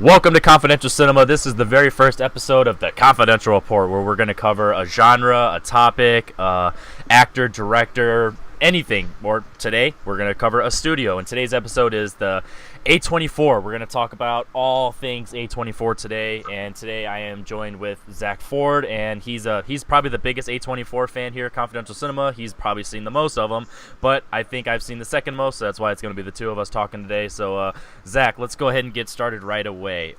Welcome to Confidential Cinema. This is the very first episode of the Confidential Report, where we're going to cover a genre, a topic, actor, director, anything. Or today, we're going to cover a studio. And today's episode is the A24. We're going to talk about all things A24 today. And today I am joined with Zach Ford, and he's probably the biggest A24 fan here at Confidential Cinema. He's probably seen the most of them, but I think I've seen the second most, so that's why it's going to be the two of us talking today. So, Zach, let's go ahead and get started right away.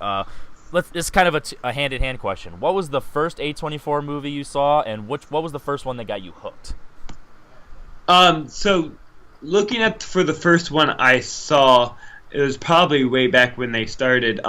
It's kind of a hand-in-hand question. What was the first A24 movie you saw, and what was the first one that got you hooked? So looking at for the first one I saw, it was probably way back when they started.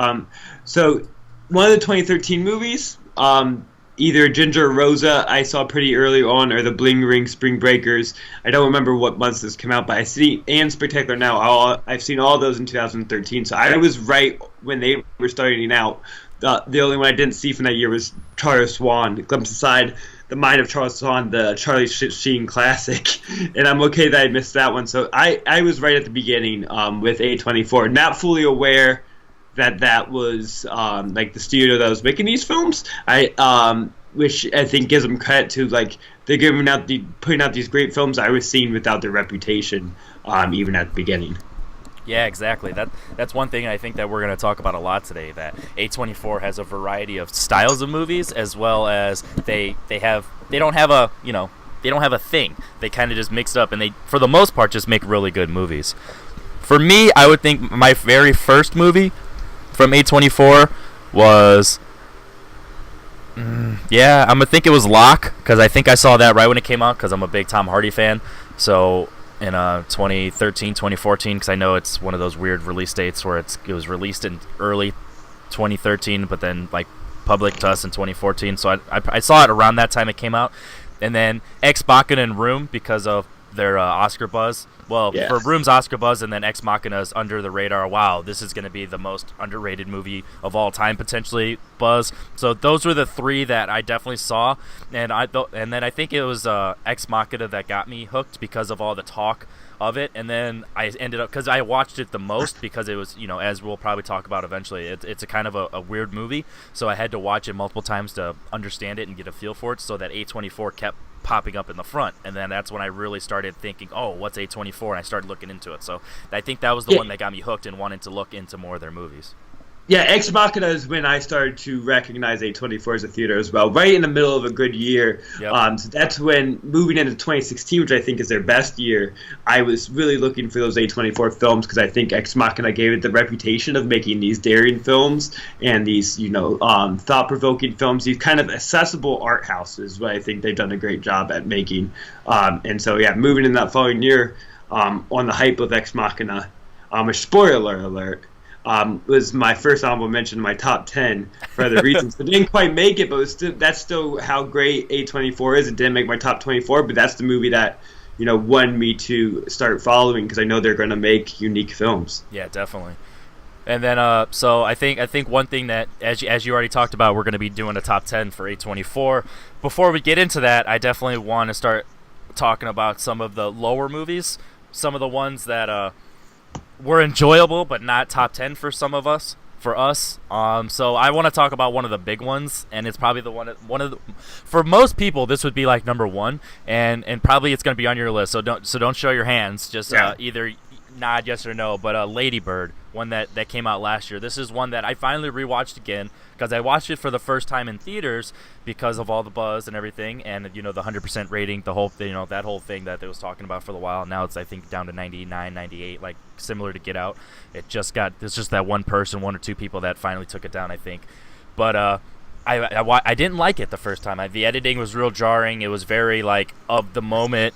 So one of the 2013 movies, either Ginger or Rosa, I saw pretty early on, or the Bling Ring Spring Breakers. I don't remember what months this came out, but I see, and Spectacular Now. I've seen all those in 2013, so I was right when they were starting out. The only one I didn't see from that year was Charles Swan. Glimpse Inside the Mind of Charles Swan, the Charlie Sheen classic, and I'm okay that I missed that one. So I was right at the beginning with A24, not fully aware that was like the studio that was making these films. Which I think gives them credit to, like, they're putting out these great films I was seeing without their reputation, even at the beginning. Yeah, exactly. That's one thing I think that we're going to talk about a lot today, that A24 has a variety of styles of movies, as well as they don't have a thing. They kind of just mix it up, and they, for the most part, just make really good movies. For me, I would think my very first movie from A24 was I'm going to think it was Locke, because I think I saw that right when it came out, because I'm a big Tom Hardy fan. So in 2013, 2014, because I know it's one of those weird release dates where it was released in early 2013, but then like public to us in 2014. So I saw it around that time it came out. And then Ex Machina and Room, because of their Oscar buzz. Well, Yeah. For Room's Oscar buzz, and then Ex Machina's under the radar. Wow, this is going to be the most underrated movie of all time, potentially, buzz. So those were the three that I definitely saw, and then I think it was Ex Machina that got me hooked because of all the talk of it. And then I ended up, because I watched it the most, because it was, as we'll probably talk about eventually, it's a kind of a weird movie, so I had to watch it multiple times to understand it and get a feel for it, so that A24 kept popping up in the front. And then that's when I really started thinking, oh, what's A24, and I started looking into it. So I think that was the one that got me hooked and wanted to look into more of their movies. Yeah, Ex Machina is when I started to recognize A24 as a theater as well, right in the middle of a good year. Yep. So that's when, moving into 2016, which I think is their best year, I was really looking for those A24 films, because I think Ex Machina gave it the reputation of making these daring films and these, thought-provoking films, these kind of accessible art houses, what I think they've done a great job at making. And so, moving in that following year, on the hype of Ex Machina, a spoiler alert, was my first honorable mention in my top 10 for other reasons. It didn't quite make it, but that's still how great A24 is. It didn't make my top 24, but that's the movie that, won me to start following, because I know they're going to make unique films. Yeah, definitely. And then, so I think one thing that, as you already talked about, we're going to be doing a top 10 for A24. Before we get into that, I definitely want to start talking about some of the lower movies, some of the ones that were enjoyable but not top 10 for some of us. For us, so I want to talk about one of the big ones, and it's probably for most people this would be like number one, and probably it's going to be on your list. So don't show your hands. Just either nod yes or no. But Lady Bird, one that came out last year. This is one that I finally rewatched again, because I watched it for the first time in theaters because of all the buzz and everything, and the 100% rating, the whole that whole thing that they was talking about for a while. Now it's, I think, down to 99, 98, like similar to Get Out. It's just that one or two people that finally took it down, I think. But I didn't like it the first time. The editing was real jarring. It was very like of the moment,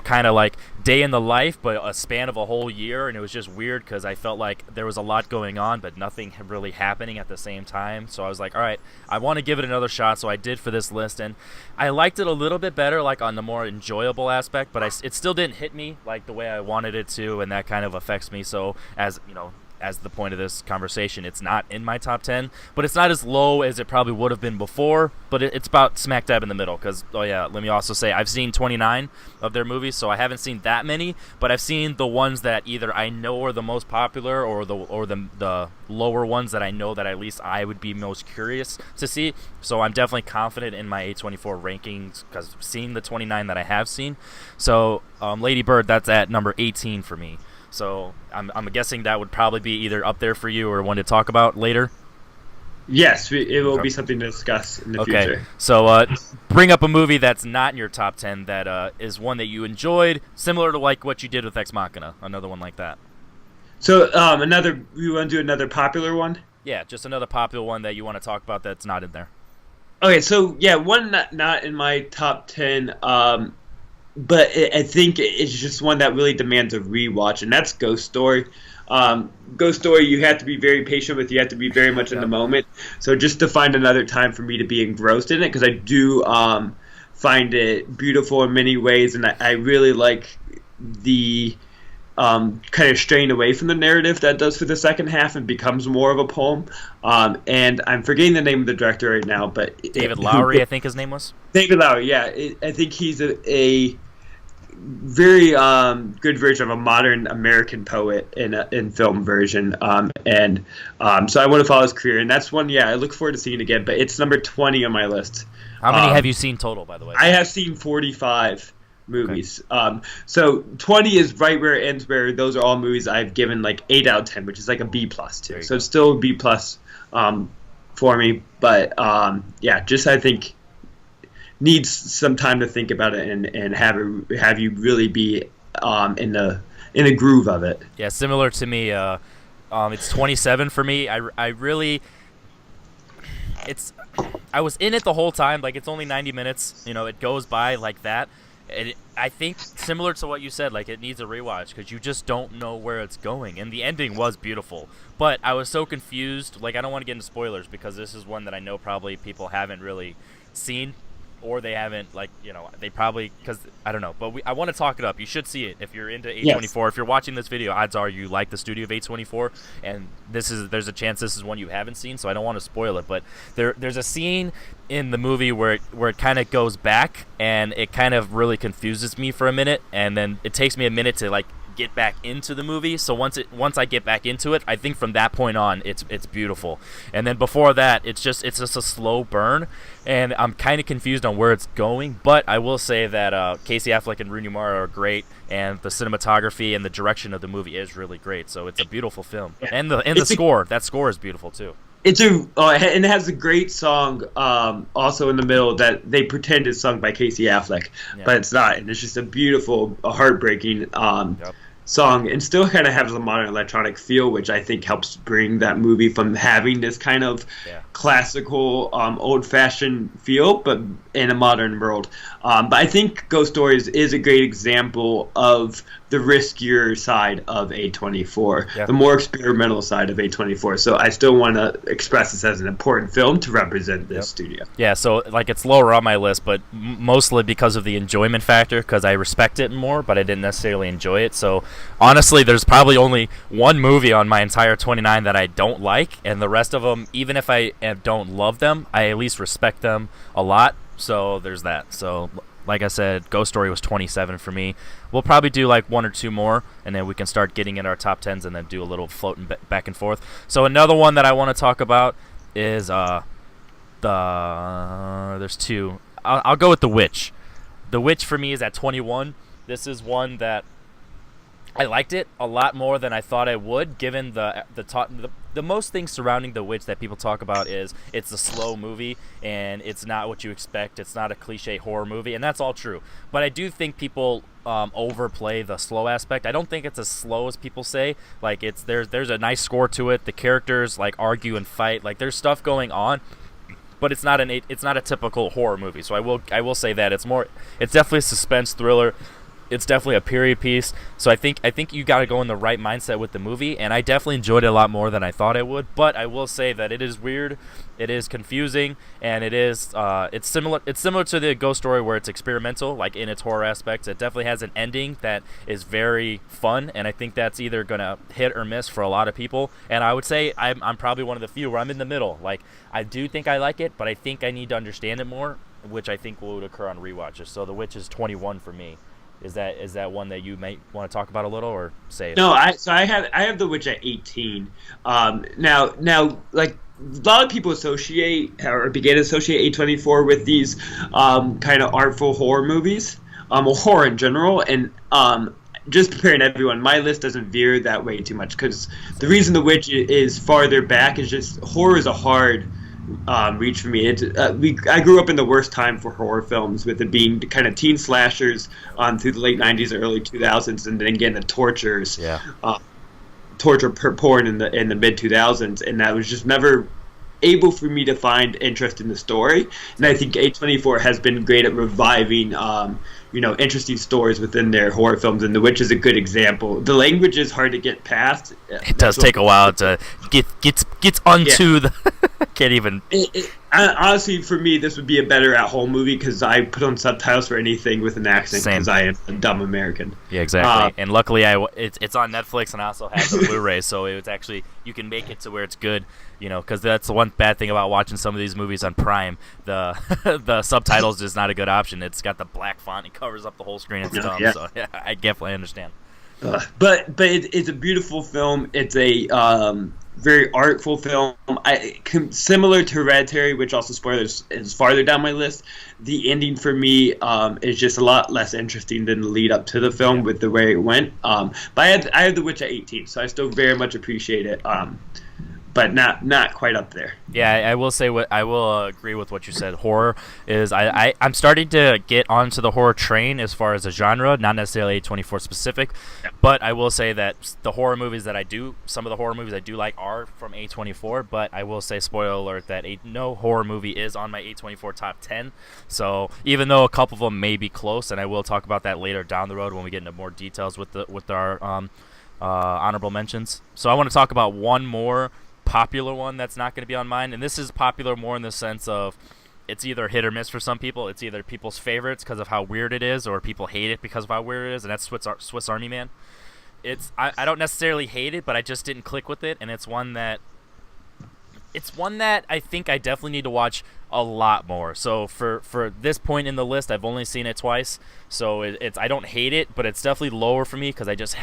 kind of like day in the life, but a span of a whole year, and it was just weird because I felt like there was a lot going on, but nothing really happening at the same time. So I was like, all right, I want to give it another shot. So I did for this list, and I liked it a little bit better, like on the more enjoyable aspect, but it still didn't hit me like the way I wanted it to, and that kind of affects me. So as as the point of this conversation, it's not in my top 10, but it's not as low as it probably would have been before, but it's about smack dab in the middle because, oh yeah, let me also say I've seen 29 of their movies, so I haven't seen that many, but I've seen the ones that either I know are the most popular or the lower ones that I know that at least I would be most curious to see. So I'm definitely confident in my A24 rankings because seeing the 29 that I have seen. So Lady Bird, that's at number 18 for me. So I'm guessing that would probably be either up there for you or one to talk about later. Yes, it will be something to discuss in the future. So bring up a movie that's not in your top 10 that is one that you enjoyed, similar to like what you did with Ex Machina, another one like that. So you want to do another popular one? Yeah, just another popular one that you want to talk about that's not in there. Okay, so yeah, one not in my top 10, but I think it's just one that really demands a rewatch, and that's Ghost Story. Ghost Story, you have to be very patient with. You have to be very much in the moment. So just to find another time for me to be engrossed in it, because I do find it beautiful in many ways, and I really like the kind of straying away from the narrative that does for the second half and becomes more of a poem. And I'm forgetting the name of the director right now, but David Lowery, I think his name was. David Lowery, yeah. I think he's a very good version of a modern American poet in film version, so I want to follow his career, and that's one. Yeah, I look forward to seeing it again. But it's number 20 on my list. How many have you seen total, by the way? I have seen 45 movies. Okay. So 20 is right where it ends. Where those are all movies I've given like 8 out of 10, which is like a B plus too. So it's still a B plus for me. But yeah, just I think needs some time to think about it and have you really be in a groove of it. Yeah, similar to me. It's 27 for me. I really, I was in it the whole time. Like, it's only 90 minutes. You know, it goes by like that. And I think similar to what you said, like, it needs a rewatch because you just don't know where it's going. And the ending was beautiful, but I was so confused. Like, I don't want to get into spoilers because this is one that I know probably people haven't really seen. Or they haven't, like, you know, they probably, because, I don't know. But I want to talk it up. You should see it if you're into A24. Yes. If you're watching this video, odds are you like the studio of A24. And there's a chance this is one you haven't seen, so I don't want to spoil it. But there's a scene in the movie where it kind of goes back, and it kind of really confuses me for a minute. And then it takes me a minute to, like, get back into the movie. So once I get back into it, I think from that point on it's beautiful. And then before that, it's just a slow burn, and I'm kind of confused on where it's going. But I will say that Casey Affleck and Rooney Mara are great, and the cinematography and the direction of the movie is really great. So it's a beautiful film, and the score. That score is beautiful too. And it has a great song also in the middle that they pretend is sung by Casey Affleck, but it's not, and it's just a beautiful, heartbreaking song, and still kind of has a modern electronic feel, which I think helps bring that movie from having this kind of classical, old-fashioned feel, but in a modern world. But I think Ghost Stories is a great example of the riskier side of A24, the more experimental side of A24. So I still want to express this as an important film to represent this studio. Yeah, so like it's lower on my list, but mostly because of the enjoyment factor, because I respect it more, but I didn't necessarily enjoy it. So honestly, there's probably only one movie on my entire 29 that I don't like, and the rest of them, even if I don't love them, I at least respect them a lot. So there's that. So like I said, Ghost Story was 27 for me. We'll probably do like one or two more, and then we can start getting in our top 10s and then do a little floating back and forth. So another one that I want to talk about is there's two. I'll go with The Witch. The Witch for me is at 21. This is one that I liked it a lot more than I thought I would, given the most things surrounding The Witch that people talk about is it's a slow movie and it's not what you expect. It's not a cliche horror movie, and that's all true. But I do think people overplay the slow aspect. I don't think it's as slow as people say. Like there's a nice score to it. The characters like argue and fight. Like there's stuff going on, but it's not a typical horror movie. So I will say that it's definitely a suspense thriller. It's definitely a period piece. So I think you got to go in the right mindset with the movie, and I definitely enjoyed it a lot more than I thought I would. But I will say that it is weird, it is confusing, and it's similar to the Ghost Story where it's experimental, like in its horror aspects. It definitely has an ending that is very fun, and I think that's either gonna hit or miss for a lot of people. And I would say I'm probably one of the few where I'm in the middle. Like, I do think I like it, but I think I need to understand it more, which I think would occur on rewatches. So The Witch is 21 for me. Is that one that you might want to talk about a little, or save? No, I have The Witch at 18. Now like a lot of people associate or begin to associate A24 with these kind of artful horror movies, or horror in general, and just preparing everyone, my list doesn't veer that way too much, because the reason The Witch is farther back is just horror is a hard reach for me. I grew up in the worst time for horror films, with it being kind of teen slashers through the late 90s and early 2000s, and then again the tortures, torture porn in the mid 2000s, and that was just never able for me to find interest in the story. And I think A24 has been great at reviving interesting stories within their horror films, and The Witch is a good example. The language is hard to get past. It does take a while to get onto the can't even. Honestly, for me, this would be a better at-home movie, because I put on subtitles for anything with an accent, because I am a dumb American. Yeah, exactly. And luckily, it's on Netflix, and I also have the Blu-ray, so it's actually, you can make it to where it's good. Because that's the one bad thing about watching some of these movies on Prime. The the subtitles is not a good option. It's got the black font; it covers up the whole screen. It's dumb. Yeah. So yeah, I definitely understand. But it's a beautiful film. It's a very artful film. Similar to Hereditary, which also, spoilers, is farther down my list. The ending for me is just a lot less interesting than the lead up to the film with the way it went. But I had The Witch at 18, so I still very much appreciate it. But not quite up there. Yeah, I will say I will agree with what you said. Horror is I'm starting to get onto the horror train as far as a genre, not necessarily A24 specific, but I will say that some of the horror movies I do like are from A24. But I will say, spoiler alert, that no horror movie is on my A24 top 10. So even though a couple of them may be close, and I will talk about that later down the road when we get into more details with our honorable mentions. So I want to talk about one more popular one that's not going to be on mine, and this is popular more in the sense of it's either hit or miss for some people. It's either people's favorites because of how weird it is, or people hate it because of how weird it is, and that's Swiss Army Man. I don't necessarily hate it, but I just didn't click with it, and it's one that I think I definitely need to watch a lot more. So for this point in the list, I've only seen it twice, so I don't hate it, but it's definitely lower for me because I just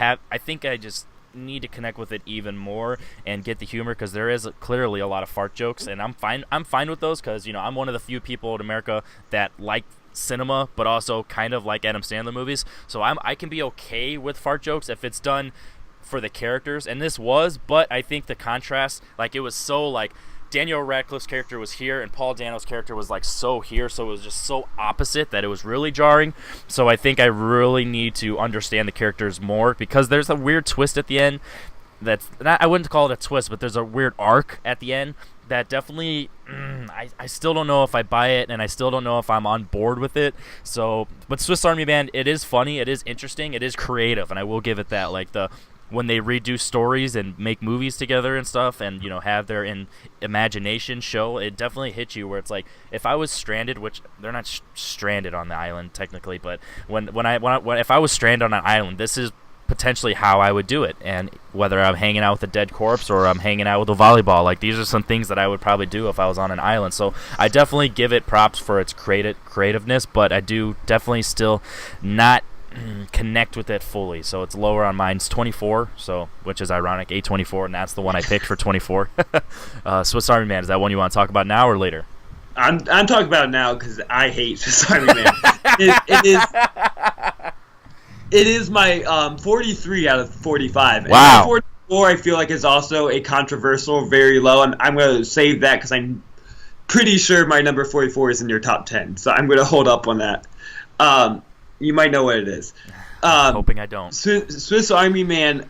need to connect with it even more and get the humor, because there is clearly a lot of fart jokes, and I'm fine with those, because I'm one of the few people in America that like cinema but also kind of like Adam Sandler movies, so I can be okay with fart jokes if it's done for the characters, and this was. But I think the contrast, like, it was so, like, Daniel Radcliffe's character was here and Paul Dano's character was like so here, so it was just so opposite that it was really jarring. So I think I really need to understand the characters more, because there's a weird twist at the end that's not, I wouldn't call it a twist, but there's a weird arc at the end that definitely I still don't know if I buy it, and I still don't know if I'm on board with it. So, but Swiss Army Man, it is funny, it is interesting, it is creative, and I will give it that. Like, when they redo stories and make movies together and stuff, and have their imagination show, it definitely hits you where it's like, if I was stranded, which they're not stranded on the island technically, but if I was stranded on an island, this is potentially how I would do it. And whether I'm hanging out with a dead corpse or I'm hanging out with a volleyball, like, these are some things that I would probably do if I was on an island. So I definitely give it props for its creativeness, but I do definitely still not connect with it fully, so it's lower on mine. It's 24, so, which is ironic, A24, and that's the one I picked for 24. Swiss Army Man, is that one you want to talk about now or later? I'm talking about it now because I hate Swiss Army Man. It is my 43 out of 45. Wow. And 44 I feel like is also a controversial, very low, and I'm going to save that because I'm pretty sure my number 44 is in your top 10, so I'm going to hold up on that. You might know what it is. Hoping I don't. Swiss Army Man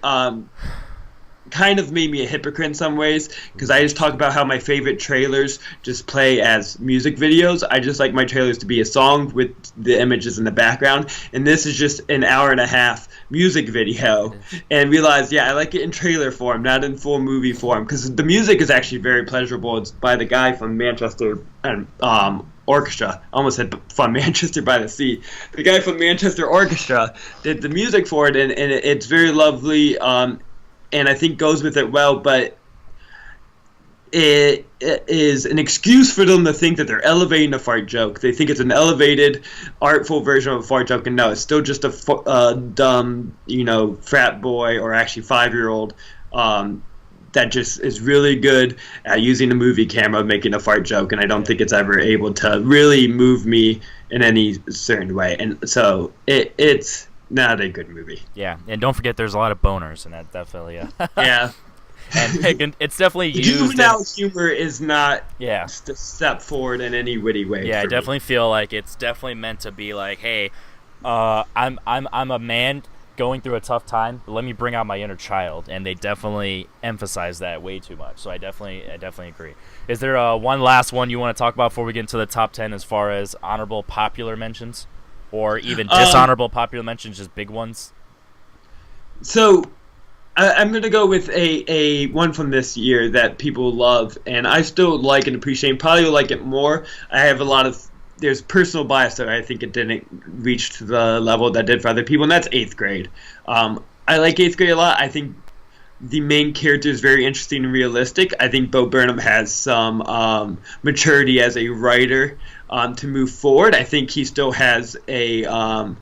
kind of made me a hypocrite in some ways because I just talk about how my favorite trailers just play as music videos. I just like my trailers to be a song with the images in the background, and this is just an hour and a half music video. And realized, yeah, I like it in trailer form, not in full movie form, because the music is actually very pleasurable. It's by the guy from Manchester and Orchestra. I almost said from Manchester by the Sea. The guy from Manchester Orchestra did the music for it, and it's very lovely. And I think goes with it well, but it is an excuse for them to think that they're elevating a fart joke. They think it's an elevated, artful version of a fart joke, and no, it's still just a dumb, frat boy or actually 5-year-old that just is really good at using a movie camera making a fart joke, and I don't think it's ever able to really move me in any certain way. And so it's not a good movie. Yeah, and don't forget there's a lot of boners in that, definitely. Yeah. And it's definitely the used. Juvenile humor is not a step forward in any witty way. Yeah, I definitely feel like it's definitely meant to be like, hey, I'm a man going through a tough time, but let me bring out my inner child, and they definitely emphasize that way too much. So I definitely agree. Is there one last one you want to talk about before we get into the top 10 as far as honorable popular mentions? Or even dishonorable popular mentions, just big ones? So, I'm going to go with a one from this year that people love, and I still like and appreciate, and probably will like it more. I have there's personal bias that I think it didn't reach to the level that it did for other people, and that's 8th grade. I like 8th grade a lot. I think the main character is very interesting and realistic. I think Bo Burnham has some maturity as a writer to move forward. I think he still has a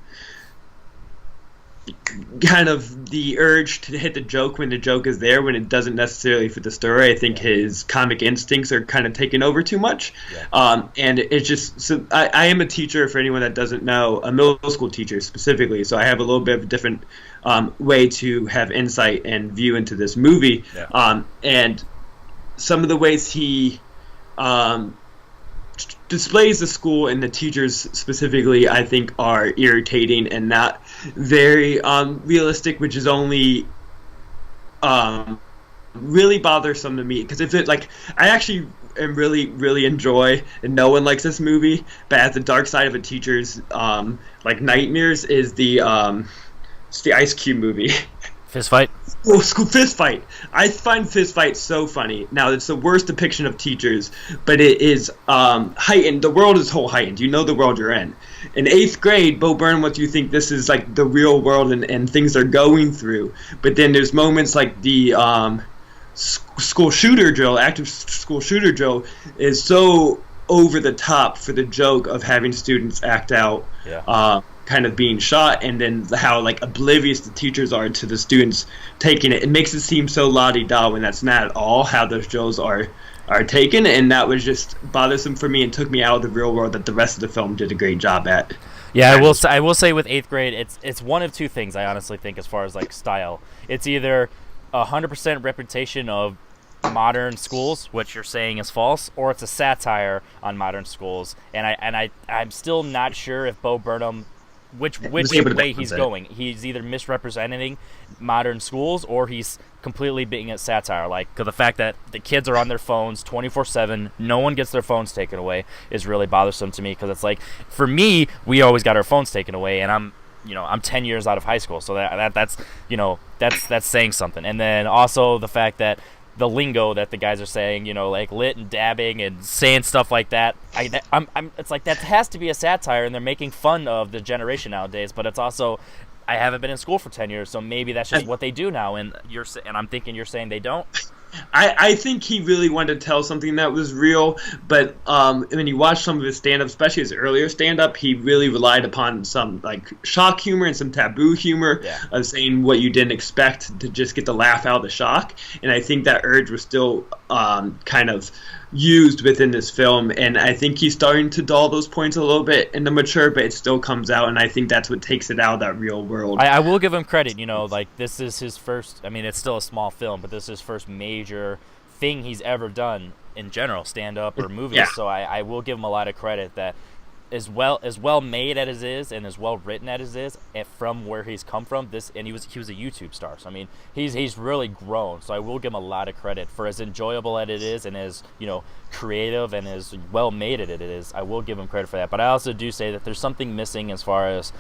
kind of the urge to hit the joke when the joke is there, when it doesn't necessarily fit the story. I think his comic instincts are kind of taken over too much. Yeah. And it's just, so I am a teacher, for anyone that doesn't know, a middle school teacher specifically, so I have a little bit of a different way to have insight and view into this movie. Yeah. And some of the ways he displays the school and the teachers specifically, I think, are irritating and not very realistic, which is only really bothersome to me. Because if it, like, I actually am really enjoy, and no one likes this movie, but at the dark side of a teacher's nightmares is it's the Ice Cube movie. Fist Fight? Oh, school Fist Fight. I find Fist Fight so funny. Now, it's the worst depiction of teachers, but it is heightened. The world is whole heightened. You know the world you're in. In 8th grade, Bo Burnham wants you to think this is like the real world and things they're going through. But then there's moments like the school shooter drill, active school shooter drill, is so over the top for the joke of having students act out. Yeah. Kind of being shot, and then how oblivious the teachers are to the students taking it. It makes it seem so la-di-da when that's not at all how those drills are taken, and that was just bothersome for me and took me out of the real world that the rest of the film did a great job at. Yeah, I will say with 8th grade, it's one of two things I honestly think as far as style. It's either 100% reputation of modern schools, which you're saying is false, or it's a satire on modern schools, and I'm still not sure if Bo Burnham which way he's going. He's either misrepresenting modern schools or he's completely being a satire. Cause the fact that the kids are on their phones 24/7, no one gets their phones taken away, is really bothersome to me. Because it's for me, we always got our phones taken away, and I'm 10 years out of high school, so that's saying something. And then also the fact that the lingo that the guys are saying, lit and dabbing and saying stuff like that. It's that has to be a satire, and they're making fun of the generation nowadays. But it's also, I haven't been in school for 10 years, so maybe that's just what they do now. And I'm thinking you're saying they don't. I think he really wanted to tell something that was real, but when you watch some of his stand-up, especially his earlier stand-up, he really relied upon some shock humor and some taboo humor of saying what you didn't expect to just get the laugh out of the shock. And I think that urge was still kind of used within this film, and I think he's starting to dull those points a little bit in the mature, but it still comes out, and I think that's what takes it out of that real world. I will give him credit, this is his first, it's still a small film, but this is his first major thing he's ever done in general, stand-up or movies, so I will give him a lot of credit that as well made as it is and as well written as it is, and from where he's come from, and he was a YouTube star. So I mean, he's really grown. So I will give him a lot of credit for as enjoyable as it is, and as creative and as well made as it is. I will give him credit for that. But I also do say that there's something missing as far as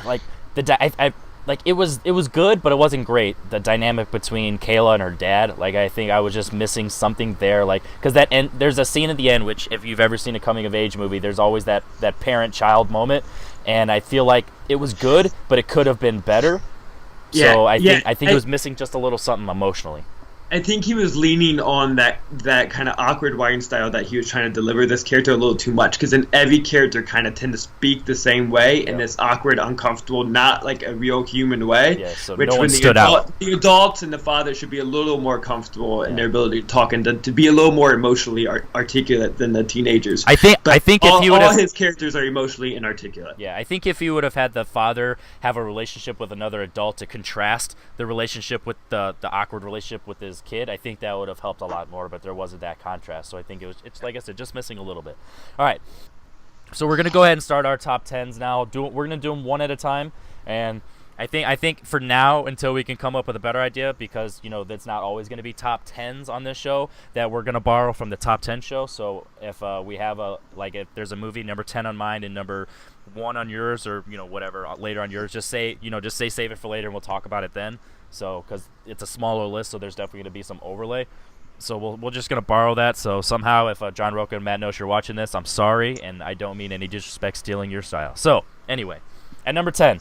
like I like it was good, but it wasn't great. The dynamic between Kayla and her dad, like I think I was just missing something there, like because there's a scene at the end, which if you've ever seen a coming of age movie, there's always that parent child moment, and I feel like it was good, but it could have been better. Yeah, so I yeah, think it was missing just a little something emotionally. I think he was leaning on that kind of awkward writing style that he was trying to deliver this character a little too much, because then every character kind of tend to speak the same way in this awkward, uncomfortable, not like a real human way. Yeah, so which no one when stood out. The adults and the father should be a little more comfortable in their ability to talk and to be a little more emotionally articulate than the teenagers. I think if you would all his characters are emotionally inarticulate. Yeah, I think if you would have had the father have a relationship with another adult to contrast the relationship with the awkward relationship with his kid, I think that would have helped a lot more, but there wasn't that contrast. So I think it's like I said, just missing a little bit. All right, so we're gonna go ahead and start our top 10s now. We're gonna do them one at a time, and I think for now, until we can come up with a better idea, because that's not always going to be top 10s on this show, that we're going to borrow from the top 10 show. So if we have if there's a movie number 10 on mine and number 1 on yours, or whatever later on yours, just say save it for later and we'll talk about it then. So because it's a smaller list, so there's definitely going to be some overlay. So we're just going to borrow that. So somehow, if John Roca and Matt Nosh, you're watching this, I'm sorry, and I don't mean any disrespect stealing your style. So anyway, at number 10.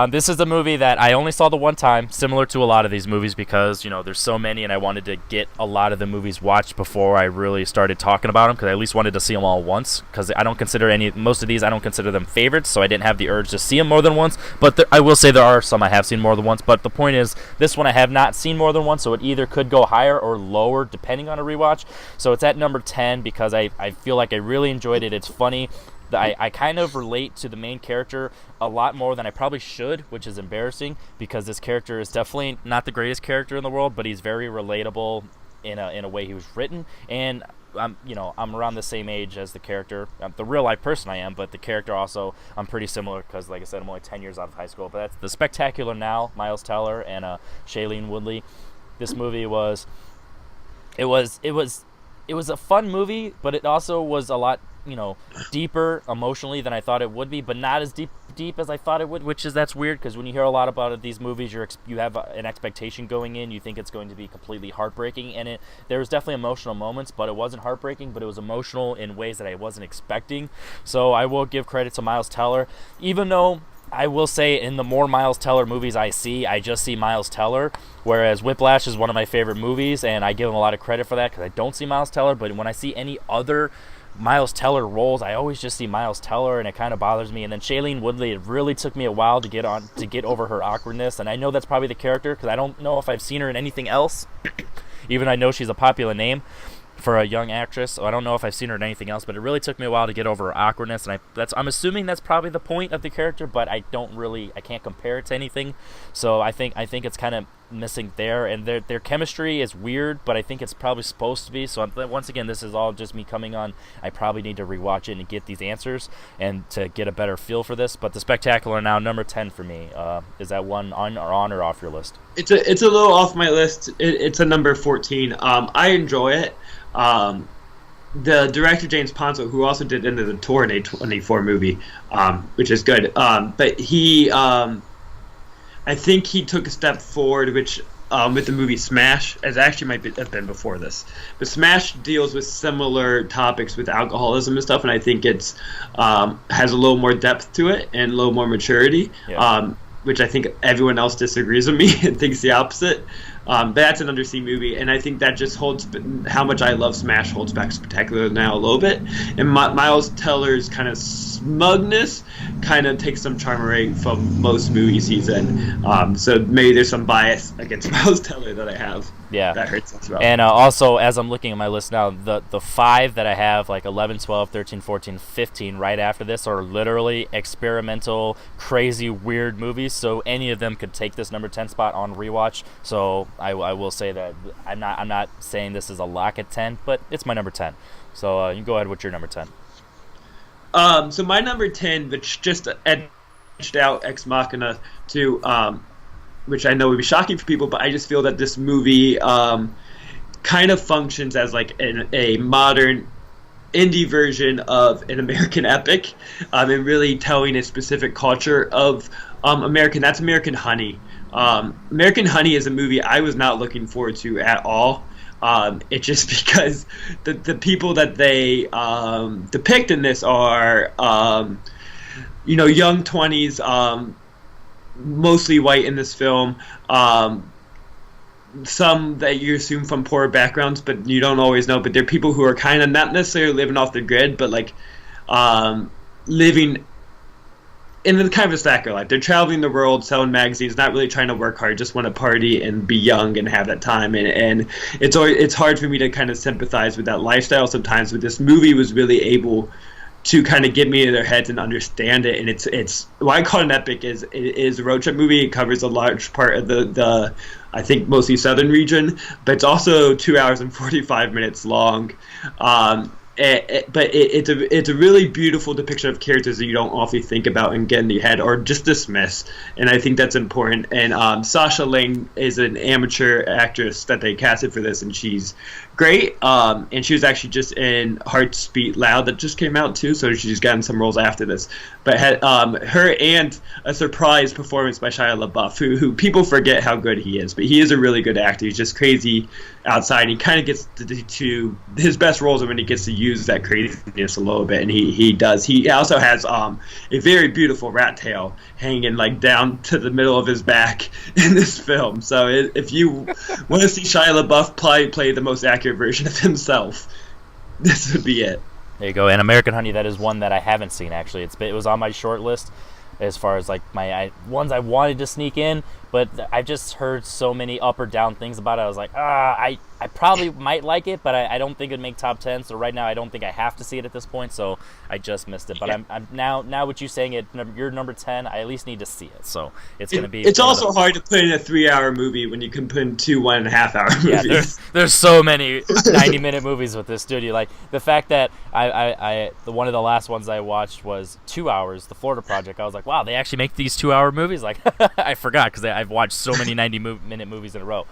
This is a movie that I only saw the one time, similar to a lot of these movies, because there's so many, and I wanted to get a lot of the movies watched before I really started talking about them, because I at least wanted to see them all once, because I don't consider most of these, I don't consider them favorites, so I didn't have the urge to see them more than once. But I will say there are some I have seen more than once, but the point is, this one I have not seen more than once, so it either could go higher or lower depending on a rewatch. So it's at number 10 because I feel like I really enjoyed it. It's funny. I kind of relate to the main character a lot more than I probably should, which is embarrassing, because this character is definitely not the greatest character in the world, but he's very relatable in a way he was written. And I'm around the same age as the character. The real life person I am, but the character also I'm pretty similar, because like I said, I'm only 10 years out of high school. But that's The Spectacular Now, Miles Teller and Shailene Woodley. This movie was a fun movie, but it also was a lot deeper emotionally than I thought it would be, but not as deep as I thought it would, that's weird, because when you hear a lot about these movies, you have an expectation going in. You think it's going to be completely heartbreaking, and there was definitely emotional moments, but it wasn't heartbreaking, but it was emotional in ways that I wasn't expecting. So I will give credit to Miles Teller, even though I will say in the more Miles Teller movies I just see Miles Teller, whereas Whiplash is one of my favorite movies, and I give him a lot of credit for that, because I don't see Miles Teller. But when I see any other Miles Teller roles, I always just see Miles Teller, and it kind of bothers me. And then Shailene Woodley, it really took me a while to get over her awkwardness, and I know that's probably the character, because I don't know if I've seen her in anything else. Even I know she's a popular name for a young actress, so I don't know if I've seen her in anything else, but it really took me a while to get over her awkwardness, and I'm assuming that's probably the point of the character, but I can't compare it to anything. So I think it's kind of missing there, and their chemistry is weird, but I think it's probably supposed to be. So once again, this is all just me coming on. I probably need to rewatch it and get these answers and to get a better feel for this. But The Spectacular Now, number 10 for me. Is that one on or off your list? It's a little off my list. It's a number 14. I enjoy it. The director James Ponzo, who also did Into the Tour, an A24 movie, which is good. But he, I think he took a step forward, which with the movie Smash, as actually have been before this. But Smash deals with similar topics with alcoholism and stuff, and I think it's has a little more depth to it and a little more maturity. Yeah. Which I think everyone else disagrees with me and thinks the opposite. But that's an undersea movie, and I think that just holds how much I love Smash holds back Spectacular Now a little bit. And Miles Teller's kind of smugness kind of takes some charm away from most movies he's in. So maybe there's some bias against Miles Teller that I have. Yeah, that hurts as well. And also, as I'm looking at my list now, the 5 that I have, like 11, 12, 13, 14, 15, right after this, are literally experimental, crazy, weird movies. So any of them could take this number 10 spot on rewatch. So I will say that I'm not saying this is a lock at 10, but it's my number 10. So you can go ahead with your number 10. So my number 10, which just edged out Ex Machina to, which I know would be shocking for people, but I just feel that this movie kind of functions as like a modern indie version of an American epic, and really telling a specific culture of American. That's American Honey. American Honey is a movie I was not looking forward to at all. It's just because the people that they depict in this are, young 20s, mostly white in this film. Some that you assume from poor backgrounds, but you don't always know. But they're people who are kind of not necessarily living off the grid, but like living in the kind of a stacker life. They're traveling the world, selling magazines, not really trying to work hard, just want to party and be young and have that time. And it's hard for me to kind of sympathize with that lifestyle sometimes. But this movie was really able to kind of get me in their heads and understand it. And it's why I call it an epic is it is a road trip movie. It covers a large part of the I think mostly southern region, but it's also 2 hours and 45 minutes long. But it's a really beautiful depiction of characters that you don't often think about and get in your head or just dismiss, and I think that's important. And Sasha Lane is an amateur actress that they casted for this, and she's great. And she was actually just in Hearts Beat Loud that just came out too, so she's gotten some roles after this. But had her and a surprise performance by Shia LaBeouf, who people forget how good he is, but he is a really good actor. He's just crazy outside. He kind of gets to his best roles are when he gets to use that craziness a little bit, and he does. He also has a very beautiful rat tail hanging like down to the middle of his back in this film. So if you want to see Shia LaBeouf play the most accurate version of himself, this would be it. There you go. And American Honey, that is one that I haven't seen actually. It was on my short list as far as like my ones I wanted to sneak in, but I've just heard so many up or down things about it. I was like, I probably might like it, but I don't think it'd make top 10. So right now I don't think I have to see it at this point. So I just missed it. But yeah. I'm now with you saying it, you're number 10. I at least need to see it. So it's gonna be. It's also hard to put in a 3-hour movie when you can put in 2 1.5-hour movies. Yeah, there's so many 90-minute movies with this studio. Like the fact that one of the last ones I watched was 2 hours, The Florida Project. I was like, wow, they actually make these 2-hour movies. Like I forgot because I've watched so many 90-minute movies in a row.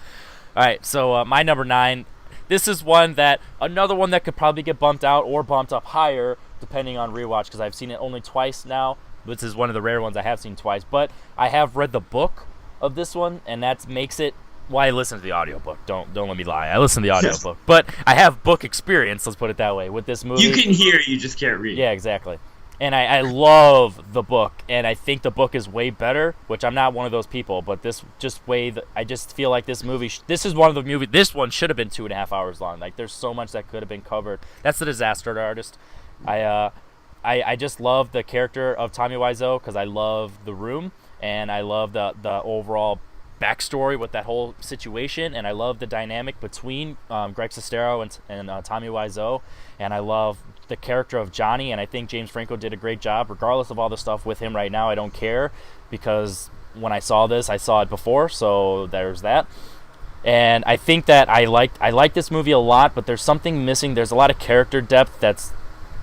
All right, so my number 9. This is another one that could probably get bumped out or bumped up higher depending on rewatch because I've seen it only twice now. This is one of the rare ones I have seen twice, but I have read the book of this one, and that makes it. Well, I listen to the audiobook. Don't let me lie. I listen to the audiobook, but I have book experience. Let's put it that way with this movie. You can hear, you just can't read. Yeah, exactly. And I love the book, and I think the book is way better, which I'm not one of those people, but I just feel like this movie, this is one of the movies, this one should have been 2.5 hours long. Like, there's so much that could have been covered. That's The Disaster Artist. I just love the character of Tommy Wiseau because I love The Room, and I love the overall backstory with that whole situation, and I love the dynamic between Greg Sestero and Tommy Wiseau, and I love the character of Johnny, and I think James Franco did a great job. Regardless of all the stuff with him right now, I don't care because when I saw this, I saw it before, so there's that. And I think that I like this movie a lot, but there's something missing. There's a lot of character depth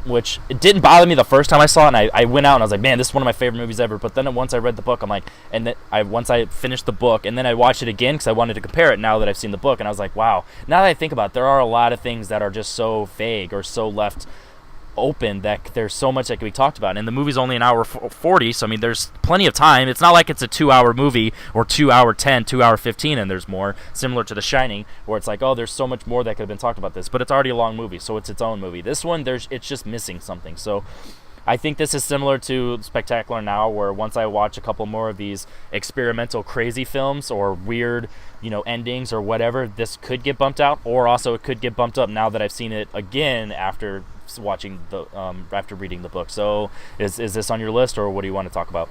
which it didn't bother me the first time I saw it, and I went out and I was like, man, this is one of my favorite movies ever. But then once I read the book, I'm like, and then once I finished the book, and then I watched it again because I wanted to compare it now that I've seen the book, and I was like, wow. Now that I think about it, there are a lot of things that are just so vague or so left open that there's so much that can be talked about, and the movie's only an hour 40, so I mean there's plenty of time. It's not like it's a 2-hour movie or 2-hour 10, 2-hour 15 and there's more, similar to The Shining where it's like, oh, there's so much more that could have been talked about this, but it's already a long movie, so it's its own movie. This one, it's just missing something. So I think this is similar to Spectacular Now, where once I watch a couple more of these experimental crazy films or weird endings or whatever, this could get bumped out, or also it could get bumped up now that I've seen it again after after reading the book. So is this on your list, or what do you want to talk about?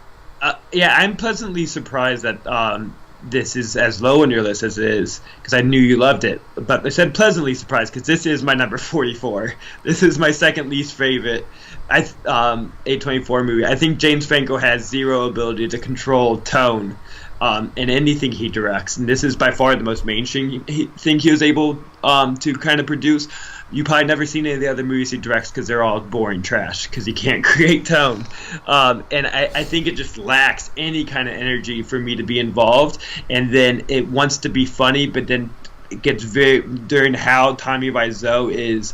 Yeah, I'm pleasantly surprised that this is as low on your list as it is, because I knew you loved it. But I said pleasantly surprised because this is my number 44. This is my second least favorite A24 movie. I think James Franco has zero ability to control tone. in anything he directs. And this is by far the most mainstream thing he was able to kind of produce. You probably never seen any of the other movies he directs because they're all boring trash because he can't create tone. And I think it just lacks any kind of energy for me to be involved. And then it wants to be funny, but then it gets very, during how Tommy Wiseau is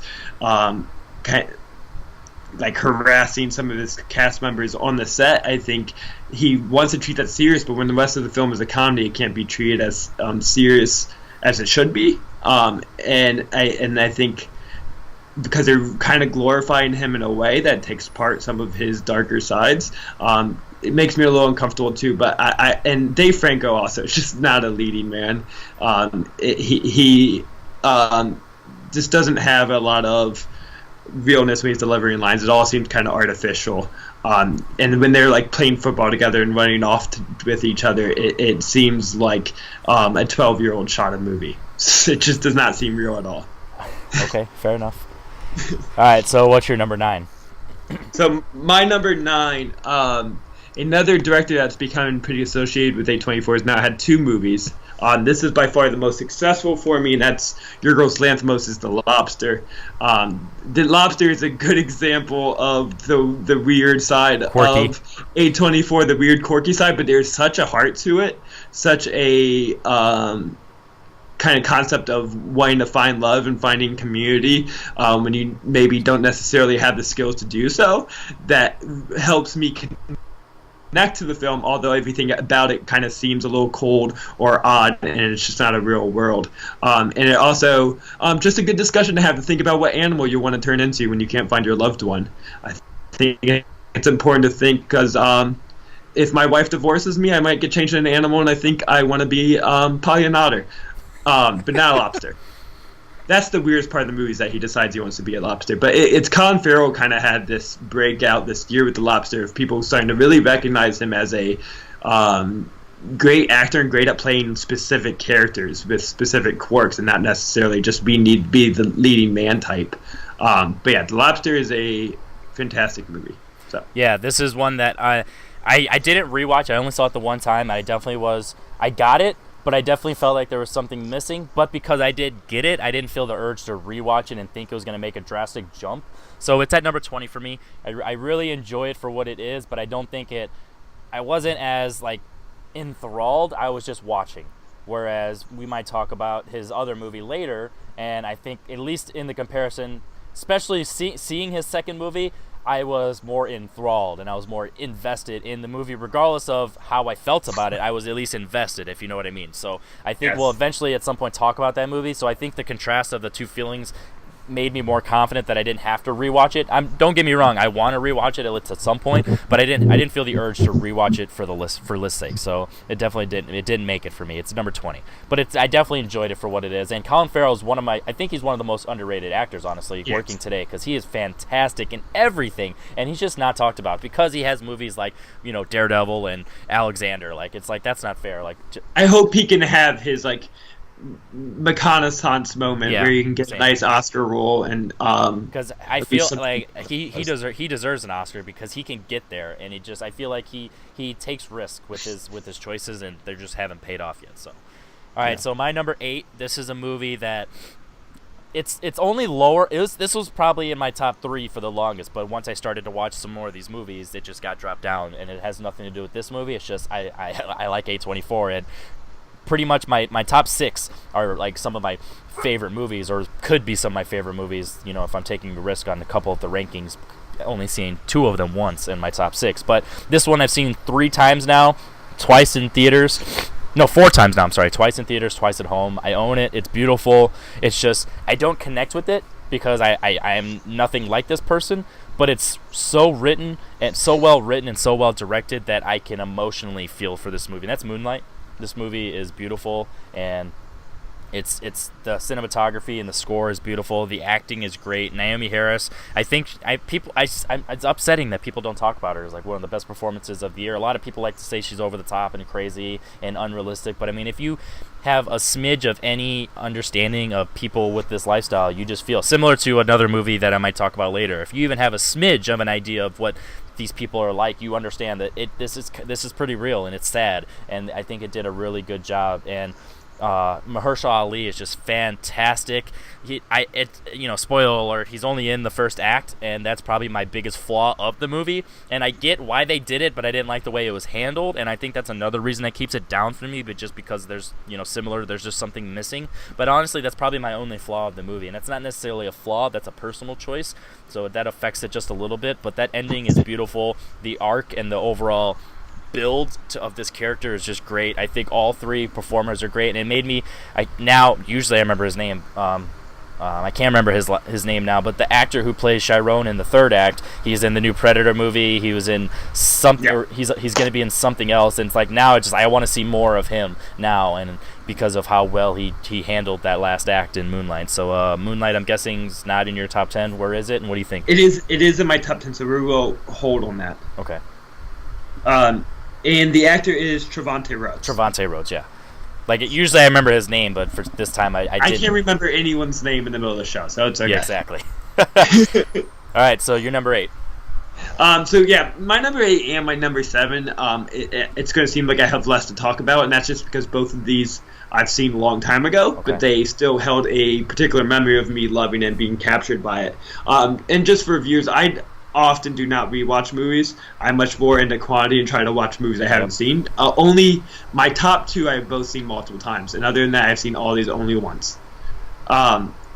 like harassing some of his cast members on the set. I think he wants to treat that serious, but when the rest of the film is a comedy, it can't be treated as serious as it should be. And I think because they're kind of glorifying him in a way that takes apart some of his darker sides, it makes me a little uncomfortable too. But and Dave Franco also is just not a leading man. He just doesn't have a lot of realness when he's delivering lines. It all seems kind of artificial. And when they're like playing football together and running off with each other, it seems like a 12-year-old shot a movie. It just does not seem real at all. Okay, fair enough. All right, so what's your number 9? So my number 9, another director that's becoming pretty associated with A24 has now had 2 movies. This is by far the most successful for me, and that's Yorgos Lanthimos' The Lobster. The Lobster is a good example of the weird side Quirky. of A24, the weird, quirky side, but there's such a heart to it, such a kind of concept of wanting to find love and finding community when you maybe don't necessarily have the skills to do so, that helps me connect to the film, although everything about it kind of seems a little cold or odd, and it's just not a real world. And it also just a good discussion to have to think about what animal you want to turn into when you can't find your loved one. I think it's important to think because if my wife divorces me, I might get changed into an animal, and I think I want to be probably an otter. But not a lobster. That's the weirdest part of the movie, is that he decides he wants to be a lobster. But it's Colin Farrell kind of had this breakout this year with The Lobster of people starting to really recognize him as a great actor and great at playing specific characters with specific quirks and not necessarily just be the leading man type. But yeah, The Lobster is a fantastic movie. So Yeah, this is one that I didn't rewatch. I only saw it the one time. I got it, but I definitely felt like there was something missing. But because I did get it, I didn't feel the urge to rewatch it and think it was going to make a drastic jump. So it's at number 20 for me. I really enjoy it for what it is, but I don't think I wasn't as like enthralled. I was just watching. Whereas we might talk about his other movie later, and I think at least in the comparison, especially seeing his second movie, I was more enthralled and I was more invested in the movie. Regardless of how I felt about it, I was at least invested, if you know what I mean. So I think we'll eventually at some point talk about that movie. So I think the contrast of the two feelings made me more confident that I didn't have to rewatch it. Don't get me wrong, I want to rewatch it at some point, but I didn't feel the urge to rewatch it for list's sake. So it definitely didn't make it for me. It's number 20, but I definitely enjoyed it for what it is. And Colin Farrell is I think he's one of the most underrated actors, honestly, working today, because he is fantastic in everything, and he's just not talked about because he has movies like Daredevil and Alexander. Like, it's like, that's not fair. Like, I hope he can have his like reconnaissance moment where you can get a nice Oscar role, and because I feel like he deserves an Oscar because he can get there, and I feel like he takes risk with his choices, and they just haven't paid off yet. So all right, so my number 8, this is a movie that it's only lower. This was probably in my top 3 for the longest, but once I started to watch some more of these movies, it just got dropped down, and it has nothing to do with this movie. It's just I like A24, and pretty much my top 6 are like some of my favorite movies, or could be some of my favorite movies, if I'm taking a risk on a couple of the rankings, only seeing 2 of them once in my top 6. But this one I've seen 3 times now, twice in theaters. No, 4 times now, I'm sorry. Twice in theaters, twice at home. I own it. It's beautiful. It's just, I don't connect with it because I am nothing like this person, but it's so written and so well written and so well directed that I can emotionally feel for this movie. And that's Moonlight. This movie is beautiful, and it's the cinematography and the score is beautiful. The acting is great. Naomi Harris, I think it's upsetting that people don't talk about her as like one of the best performances of the year. A lot of people like to say she's over the top and crazy and unrealistic, but I mean, if you have a smidge of any understanding of people with this lifestyle, you just feel similar to another movie that I might talk about later. If you even have a smidge of an idea of what these people are like, you understand that this is pretty real and it's sad, and I think it did a really good job. And Mahershala Ali is just fantastic. Spoiler alert, he's only in the first act, and that's probably my biggest flaw of the movie. And I get why they did it, but I didn't like the way it was handled, and I think that's another reason that keeps it down for me. But just because there's there's just something missing. But honestly, that's probably my only flaw of the movie, and that's not necessarily a flaw. That's a personal choice, so that affects it just a little bit. But that ending is beautiful. The arc and the overall build of this character is just great. I think all three performers are great, and it made me. Usually I remember his name. I can't remember his name now, but the actor who plays Chiron in the third act, he's in the new Predator movie. He was in something. Yeah. He's going to be in something else, and it's like now it's just I want to see more of him now, and because of how well he handled that last act in Moonlight. So Moonlight, I'm guessing, is not in your top 10. Where is it, and what do you think? It is in my top 10, so we will hold on that. Okay. And the actor is Trevante Rhodes. Trevante Rhodes, yeah. Like, usually I remember his name, but for this time I didn't. I can't remember anyone's name in the middle of the show, so it's okay. Yeah, exactly. All right, so you're number 8. So yeah, my number 8 and my number 7, it's going to seem like I have less to talk about, and that's just because both of these I've seen a long time ago, but they still held a particular memory of me loving it and being captured by it. And just for reviews, I often do not rewatch movies. I'm much more into quantity and try to watch movies I haven't seen. Only my top 2 I've both seen multiple times, and other than that, I've seen all these only once.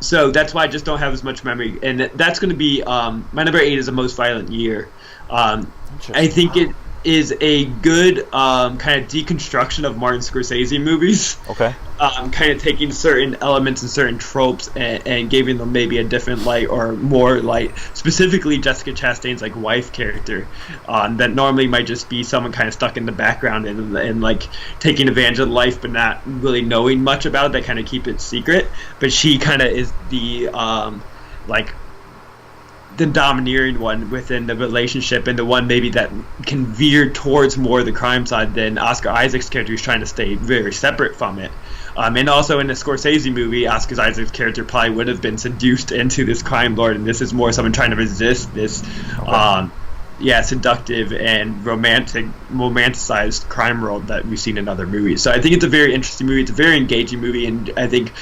So that's why I just don't have as much memory, and that's going to be my number 8 is A Most Violent Year. I think it is a good kind of deconstruction of Martin Scorsese movies. Okay. Kind of taking certain elements and certain tropes and giving them maybe a different light or more light. Specifically, Jessica Chastain's like wife character that normally might just be someone kind of stuck in the background and like taking advantage of life, but not really knowing much about it. They kind of keep it secret, but she kind of is the the domineering one within the relationship, and the one maybe that can veer towards more the crime side than Oscar Isaac's character, who's trying to stay very separate from it. And also in the Scorsese movie, Oscar Isaac's character probably would have been seduced into this crime lord, and this is more someone trying to resist this seductive and romanticized crime world that we've seen in other movies. So I think it's a very interesting movie. It's a very engaging movie, and I think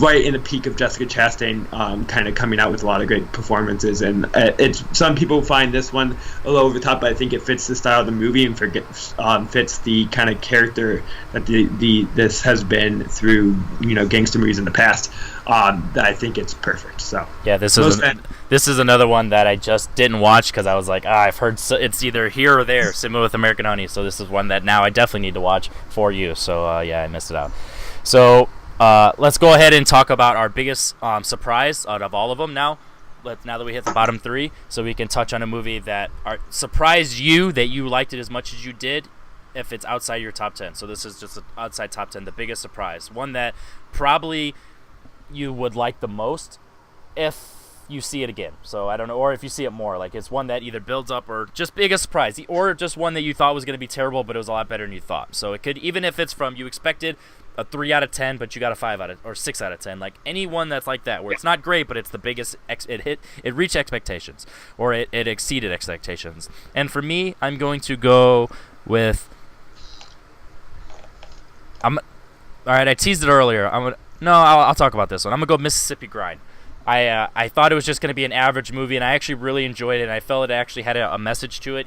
right in the peak of Jessica Chastain kind of coming out with a lot of great performances. And it's some people find this one a little over the top, but I think it fits the style of the movie and fits the kind of character that this has been through gangster movies in the past. That I think it's perfect. So yeah, this is another one that I just didn't watch because I was like, I've heard it's either here or there, similar with American Honey. So this is one that now I definitely need to watch for you. So I missed it out. So let's go ahead and talk about our biggest surprise out of all of them now. Now that we hit the bottom 3, so we can touch on a movie that surprised you, that you liked it as much as you did, if it's outside your top 10. So this is just an outside top 10, the biggest surprise. One that probably you would like the most if you see it again. So I don't know, or if you see it more, like it's one that either builds up or just biggest surprise, or just one that you thought was going to be terrible but it was a lot better than you thought. So it could, even if it's from you expected a 3 out of 10 but you got a 5 out of or 6 out of 10, like any one that's like that where it's not great but it's the biggest it reached expectations, or it exceeded expectations. And for me, I'm going to go with all right, I teased it earlier. I'll talk about this one. I'm gonna go Mississippi Grind. I thought it was just going to be an average movie, and I actually really enjoyed it, and I felt it actually had a message to it,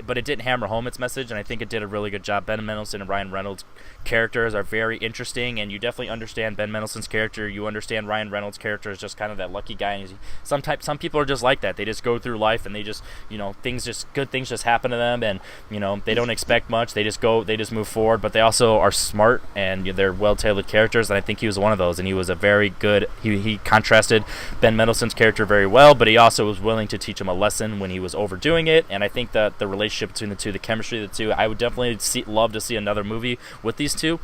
but it didn't hammer home its message, and I think it did a really good job. Ben Mendelsohn and Ryan Reynolds' characters are very interesting, and you definitely understand Ben Mendelsohn's character. You understand Ryan Reynolds' character is just kind of that lucky guy, and some people are just like that. They just go through life, and they just, good things just happen to them, and, they don't expect much. They just move forward, but they also are smart, and they're well-tailored characters, and I think he was one of those, and he was a very good, he contrasted Ben Mendelsohn's character very well, but he also was willing to teach him a lesson when he was overdoing it. And I think that the relationship between the two, the chemistry of the two, I would definitely love to see another movie with these two.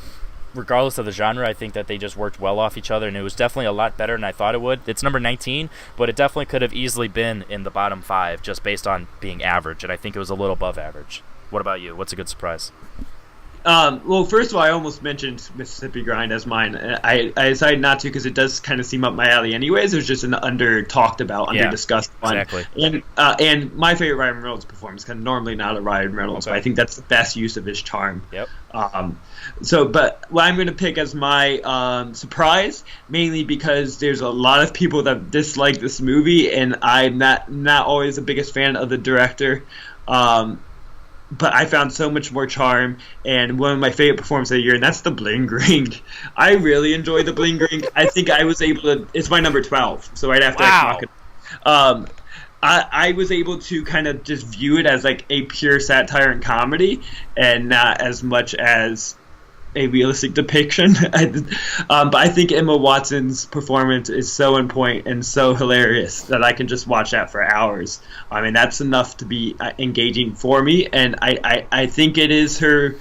Regardless of the genre, I think that they just worked well off each other, and it was definitely a lot better than I thought it would. It's number 19, but it definitely could have easily been in the bottom 5 just based on being average, and I think it was a little above average. What about you? What's a good surprise? Well, first of all, I almost mentioned Mississippi Grind as mine. I decided not to because it does kind of seem up my alley. Anyways, it was just an under talked about, under discussed one. Exactly. And my favorite Ryan Reynolds performance, kind of normally not a Ryan Reynolds, but I think that's the best use of his charm. Yep. But what I'm going to pick as my surprise, mainly because there's a lot of people that dislike this movie, and I'm not always the biggest fan of the director. But I found so much more charm, and one of my favorite performances of the year, and that's the Bling Ring. I really enjoyed the Bling Ring. I think I was able to. It's my number 12, so right after Wow. I was able to kind of just view it as like a pure satire and comedy, and not as much as a realistic depiction. But I think Emma Watson's performance is so on point and so hilarious that I can just watch that for hours. I mean, that's enough to be engaging for me, and I think it is her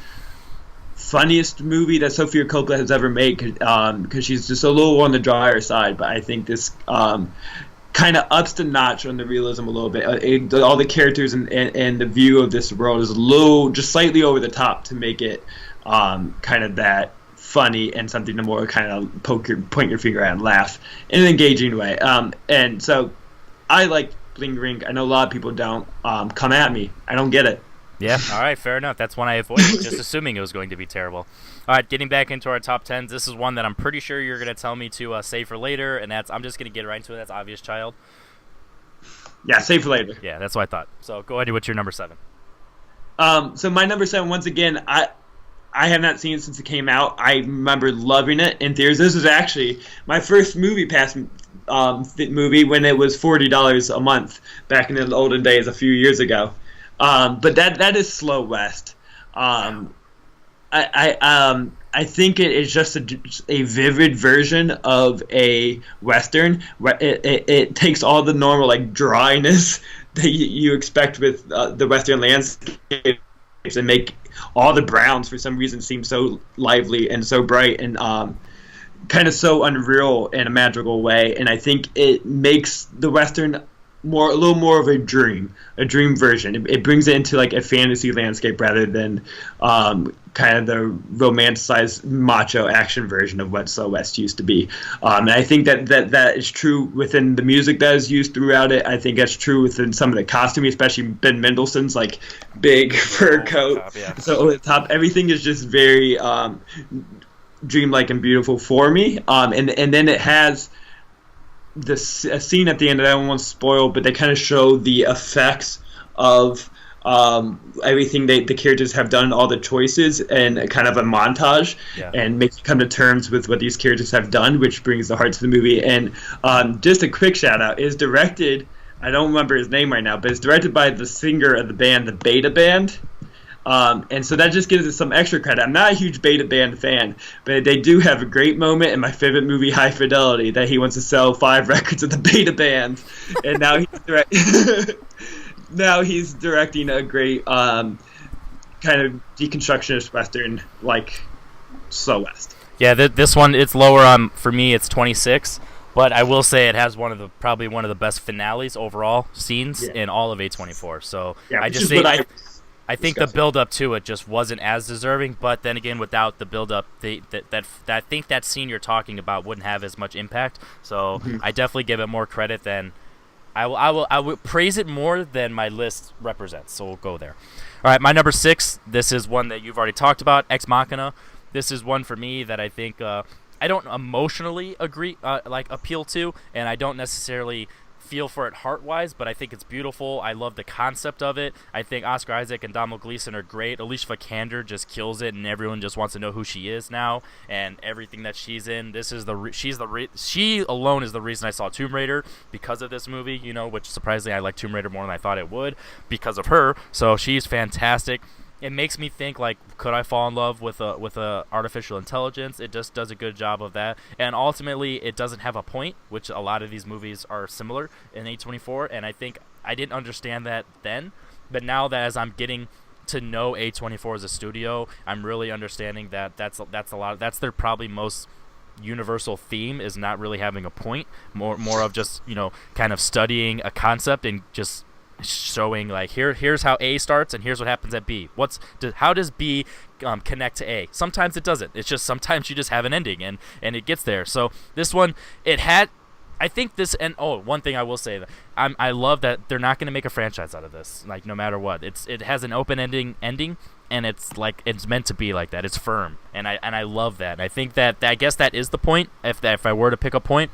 funniest movie that Sofia Coppola has ever made, because she's just a little on the drier side, but I think this kind of ups the notch on the realism a little bit. All the characters and the view of this world is a little, just slightly over the top to make it kind of that funny and something to more kind of point your finger at and laugh in an engaging way. And so I like Bling Ring. I know a lot of people don't. Come at me. I don't get it. Yeah, all right, fair enough. That's one I avoided, just assuming it was going to be terrible. All right, getting back into our top 10s, this is one that I'm pretty sure you're going to tell me to save for later, and I'm just going to get right into it. That's Obvious Child. Yeah, save for later. Yeah, that's what I thought. So go ahead with your number 7. So my number 7, once again, I have not seen it since it came out. I remember loving it in theaters. This was actually my first movie pass movie when it was $40 a month back in the olden days a few years ago. But that is Slow West. I think it is just a vivid version of a Western. It takes all the normal like dryness that you expect with the Western landscapes and make all the browns for some reason seem so lively and so bright and kind of so unreal in a magical way. And I think it makes the Western a little more of a dream version. It brings it into like a fantasy landscape rather than kind of the romanticized macho action version of what Slow West used to be. And I think that is true within the music that is used throughout it. I think that's true within some of the costuming, especially Ben Mendelsohn's like big fur coat. Top, yeah. So over the top, everything is just very dreamlike and beautiful for me. And then it has a scene at the end that I don't want to spoil, but they kind of show the effects of everything the characters have done, all the choices, and kind of a montage, and make you come to terms with what these characters have done, which brings the heart to the movie. And just a quick shout out, is directed, I don't remember his name right now, but it's directed by the singer of the band, the Beta Band. And so that just gives it some extra credit. I'm not a huge Beta Band fan, but they do have a great moment in my favorite movie, High Fidelity, that he wants to sell 5 records of the Beta Band, and now he's directing a great kind of deconstructionist Western like Slow West. Yeah, this one, it's lower. For me, it's 26. But I will say it has probably one of the best finales overall scenes in all of A24. So I just think I think the build up to it just wasn't as deserving. But then again, without the build up, I think that scene you're talking about wouldn't have as much impact. So I definitely give it more credit than I will praise it more than my list represents. So we'll go there. All right, my number 6. This is one that you've already talked about, Ex Machina. This is one for me that I think I don't emotionally appeal to, and I don't necessarily feel for it heart-wise, but I think it's beautiful. I love the concept of it. I think Oscar Isaac and Domhnall Gleeson are great. Alicia Vikander just kills it, and everyone just wants to know who she is now and everything that she's in. She alone is the reason I saw Tomb Raider, because of this movie, which surprisingly I like Tomb Raider more than I thought it would because of her. So she's fantastic. It makes me think, like, could I fall in love with a artificial intelligence? It just does a good job of that. And ultimately, it doesn't have a point, which a lot of these movies are similar in A24. And I think I didn't understand that then. But now that as I'm getting to know A24 as a studio, I'm really understanding that that's their probably most universal theme, is not really having a point. More of just, kind of studying a concept and just showing like here's how A starts and here's what happens at B. How does B connect to A? Sometimes it doesn't. It's just sometimes you just have an ending and it gets there. So this one, it had. I think this, and one thing I will say, that I love that they're not going to make a franchise out of this, like no matter what. It has an open ending, and it's like it's meant to be like that. It's firm, and I love that. And I think that I guess that is the point. If I were to pick a point,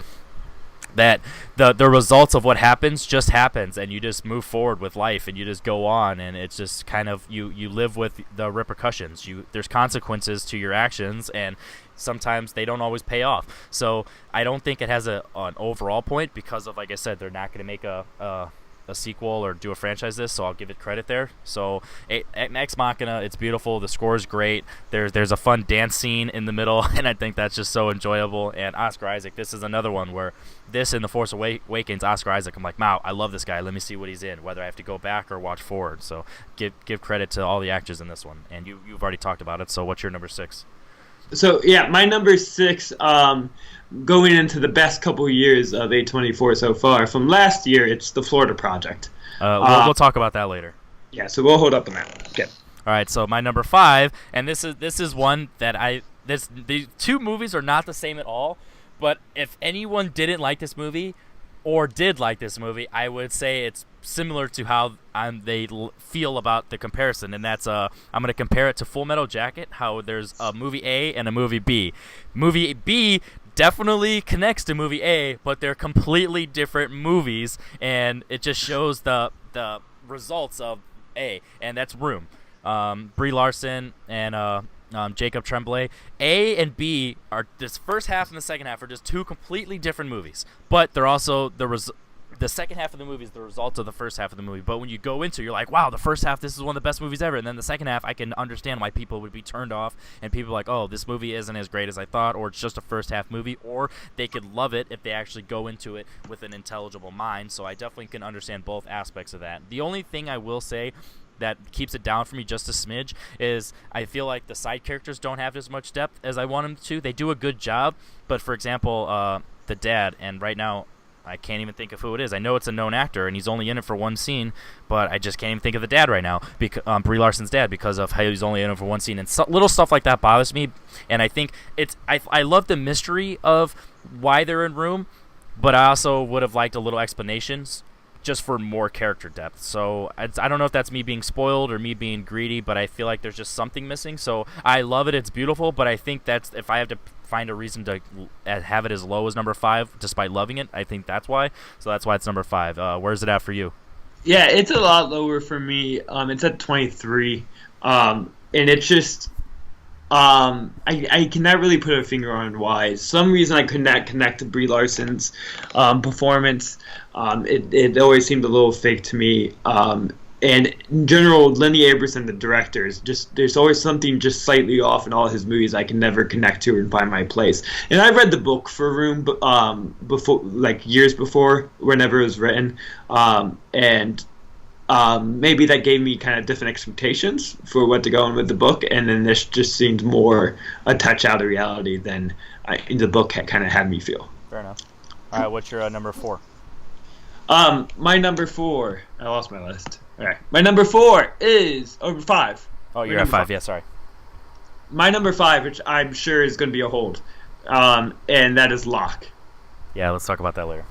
that the results of what happens just happens, and you just move forward with life, and you just go on, and it's just kind of you live with the repercussions. There's consequences to your actions, and sometimes they don't always pay off. So I don't think it has an overall point because of, like I said, they're not going to make a sequel or do a franchise this, so I'll give it credit there. So Ex Machina, it's beautiful. The score is great. There's a fun dance scene in the middle, and I think that's just so enjoyable. And Oscar Isaac, this is another one where this and The Force Awakens, Oscar Isaac, I'm like, wow, I love this guy. Let me see what he's in, whether I have to go back or watch forward. So give credit to all the actors in this one. And you've already talked about it, so what's your number 6? So yeah, my number 6, going into the best couple years of A24 so far, from last year, it's The Florida Project. We'll talk about that later. Yeah, so we'll hold up on that one. Okay. All right, so my number 5, and this is one that the two movies are not the same at all, but if anyone didn't like this movie or did like this movie, I would say it's similar to how they feel about the comparison, and that's I'm going to compare it to Full Metal Jacket, how there's a movie A and a movie B. Movie B definitely connects to movie A, but they're completely different movies, and it just shows the results of A, and that's Room. Brie Larson and Jacob Tremblay. A and B are this first half and the second half are just two completely different movies, but they're also the second half of the movie is the result of the first half of the movie. But when you go into it, you're like, wow, the first half, this is one of the best movies ever. And then the second half, I can understand why people would be turned off, and people are like, oh, this movie isn't as great as I thought, or it's just a first half movie, or they could love it if they actually go into it with an intelligible mind. So I definitely can understand both aspects of that. The only thing I will say that keeps it down for me just a smidge is I feel like the side characters don't have as much depth as I want them to. They do a good job, but for example, the dad, and right now I can't even think of who it is. I know it's a known actor, and he's only in it for one scene, but I just can't even think of the dad right now, Brie Larson's dad, because of how he's only in it for one scene. And little stuff like that bothers me, and I think I love the mystery of why they're in Room, but I also would have liked a little explanations just for more character depth. So I don't know if that's me being spoiled or me being greedy, but I feel like there's just something missing. So I love it. It's beautiful, but I think that's, if I have to find a reason to have it as low as number 5, despite loving it, I think that's why. So that's why it's number 5. Where's it at for you? Yeah, it's a lot lower for me. It's at 23. And it's just, I cannot really put a finger on why. Some reason I could not connect to Brie Larson's performance. It always seemed a little fake to me. And in general, Lenny Abrahamson, the director, there's always something just slightly off in all his movies. I can never connect to and find my place. And I read the book for Room before, like years before, whenever it was written, and maybe that gave me kind of different expectations for what to go on with the book, and then this just seemed more a touch out of reality than the book kind of had me feel. Fair enough. All right, what's your number 4? My number 4. I lost my list. All right, my number 4 is 5. Oh, you're at 5. Yeah, sorry. My number 5, which I'm sure is going to be a hold, and that is Locke. Yeah, let's talk about that later.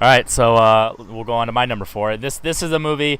All right, so we'll go on to my number 4. This is a movie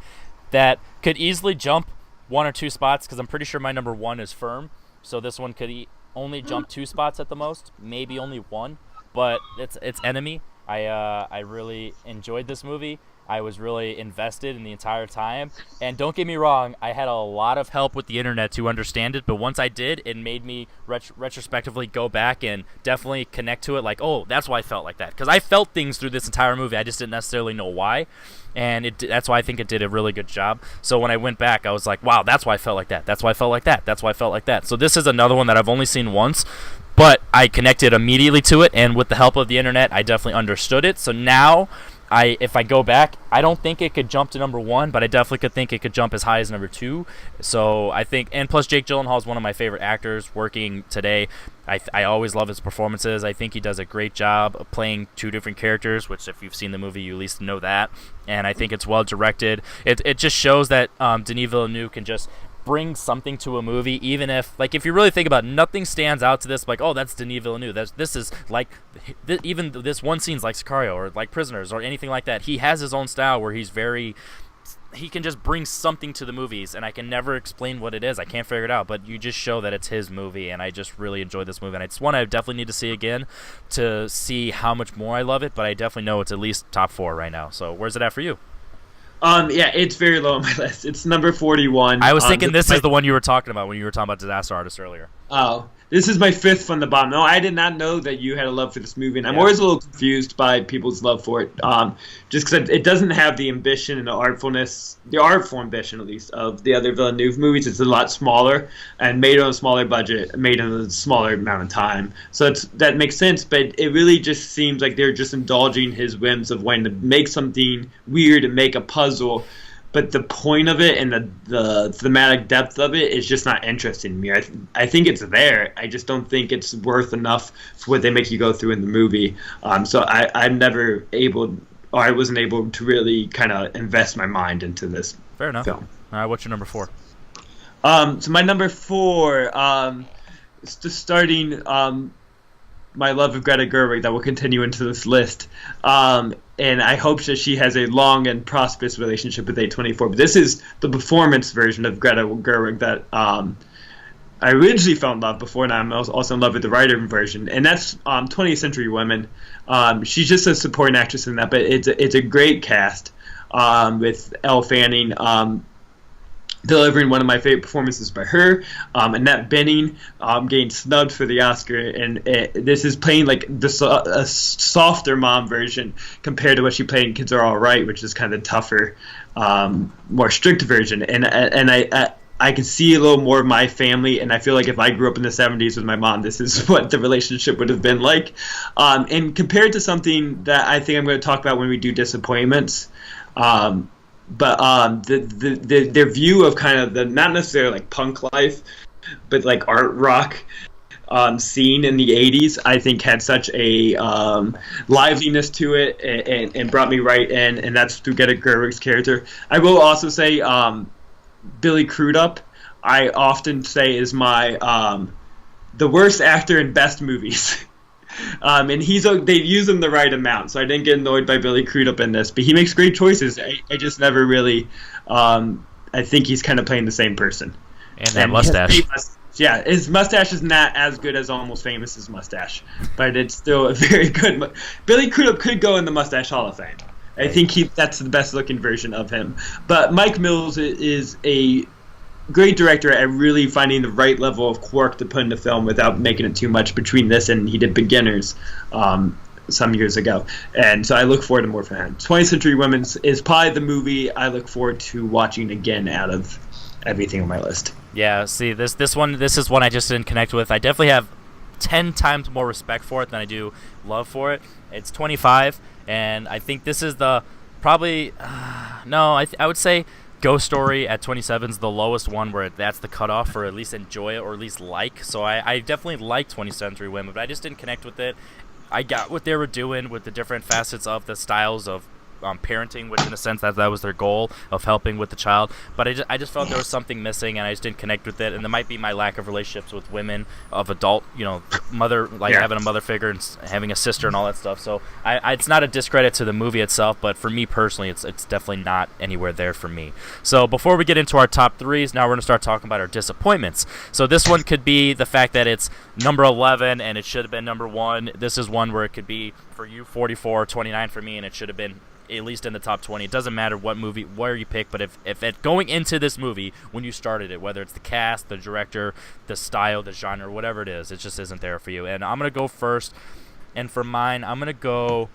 that could easily jump 1 or 2 spots, because I'm pretty sure my number 1 is firm. So this one could only jump 2 spots at the most, maybe only 1. But it's Enemy. I really enjoyed this movie. I was really invested in the entire time. And don't get me wrong, I had a lot of help with the internet to understand it, but once I did, it made me retrospectively go back and definitely connect to it, like, oh, that's why I felt like that. Because I felt things through this entire movie, I just didn't necessarily know why. And that's why I think it did a really good job. So when I went back, I was like, wow, that's why I felt like that. That's why I felt like that. That's why I felt like that. So this is another one that I've only seen once, but I connected immediately to it, and with the help of the internet, I definitely understood it. So now if I go back, I don't think it could jump to number one, but I definitely could think it could jump as high as number two. So I think, and plus Jake Gyllenhaal is one of my favorite actors working today. I always love his performances. I think he does a great job of playing two different characters, which if you've seen the movie, you at least know that. And I think it's well directed. It just shows that Denis Villeneuve can just bring something to a movie, even if, like, if you really think about it, nothing stands out to this, like, oh, that's Denis Villeneuve. This is like, even this one scene's like Sicario or like Prisoners or anything like that. He has his own style where he can just bring something to the movies, and I can never explain what it is. I can't figure it out, but you just show that it's his movie, and I just really enjoy this movie. And it's one I definitely need to see again to see how much more I love it, but I definitely know it's at least top 4 right now. So where's it at for you? Yeah, it's very low on my list. It's number 41. I was thinking this is the one you were talking about when you were talking about Disaster Artist earlier. Oh, this is my 5th from the bottom. No, I did not know that you had a love for this movie, and I'm always a little confused by people's love for it. Just because it doesn't have the ambition and the artfulness, the artful ambition at least, of the other Villeneuve movies. It's a lot smaller and made on a smaller budget, made in a smaller amount of time. So that makes sense, but it really just seems like they're just indulging his whims of wanting to make something weird and make a puzzle. But the point of it and the thematic depth of it is just not interesting to me. I think it's there. I just don't think it's worth enough for what they make you go through in the movie. So I'm never able, or I wasn't able to really kind of invest my mind into this Fair enough. film. All right, what's your number 4? So my number 4 is just starting my love of Greta Gerwig that will continue into this list. And I hope that she has a long and prosperous relationship with A24. But this is the performance version of Greta Gerwig that I originally fell in love before, and I'm also in love with the writer version. And that's 20th Century Women. She's just a supporting actress in that, but it's a great cast with Elle Fanning delivering one of my favorite performances by her. Annette Bening getting snubbed for the Oscar, and this is playing like a softer mom version compared to what she played in Kids Are All Right, which is kind of the tougher, more strict version. And I can see a little more of my family, and I feel like if I grew up in the 70s with my mom, this is what the relationship would have been like. And compared to something that I think I'm going to talk about when we do disappointments, but their view of kind of the, not necessarily like punk life, but like art rock scene in the 80s, I think had such a liveliness to it and brought me right in, and that's through Greta Gerwig's character. I will also say Billy Crudup, I often say is my the worst actor in best movies. And they use him the right amount, so I didn't get annoyed by Billy Crudup in this, but he makes great choices. I just never really I think he's kind of playing the same person. And that mustache. Yeah, his mustache is not as good as Almost Famous's mustache, but it's still a very good. Billy Crudup could go in the Mustache Hall of Fame. I think that's the best looking version of him. But Mike Mills is a great director at really finding the right level of quirk to put in the film without making it too much between this and he did Beginners some years ago. And so I look forward to more from him. 20th Century Women is probably the movie I look forward to watching again out of everything on my list. Yeah, see, this is one I just didn't connect with. I definitely have 10 times more respect for it than I do love for it. It's 25, and I think this is the probably I would say Ghost Story at 27 is the lowest one where that's the cutoff for at least enjoy it or at least like. So I definitely like 20th Century Women, but I just didn't connect with it. I got what they were doing with the different facets of the styles of parenting, which in a sense that was their goal of helping with the child. But I just felt there was something missing, and I just didn't connect with it. And there might be my lack of relationships with women of adult, mother, like having a mother figure and having a sister and all that stuff. So it's not a discredit to the movie itself, but for me personally, it's definitely not anywhere there for me. So before we get into our top threes, now we're going to start talking about our disappointments. So this one could be the fact that it's number 11 and it should have been number 1. This is one where it could be for you 44, 29 for me, and it should have been at least in the top 20. It doesn't matter what movie, where you pick, but if it going into this movie, when you started it, whether it's the cast, the director, the style, the genre, whatever it is, it just isn't there for you. And I'm going to go first, and for mine, I'm going to go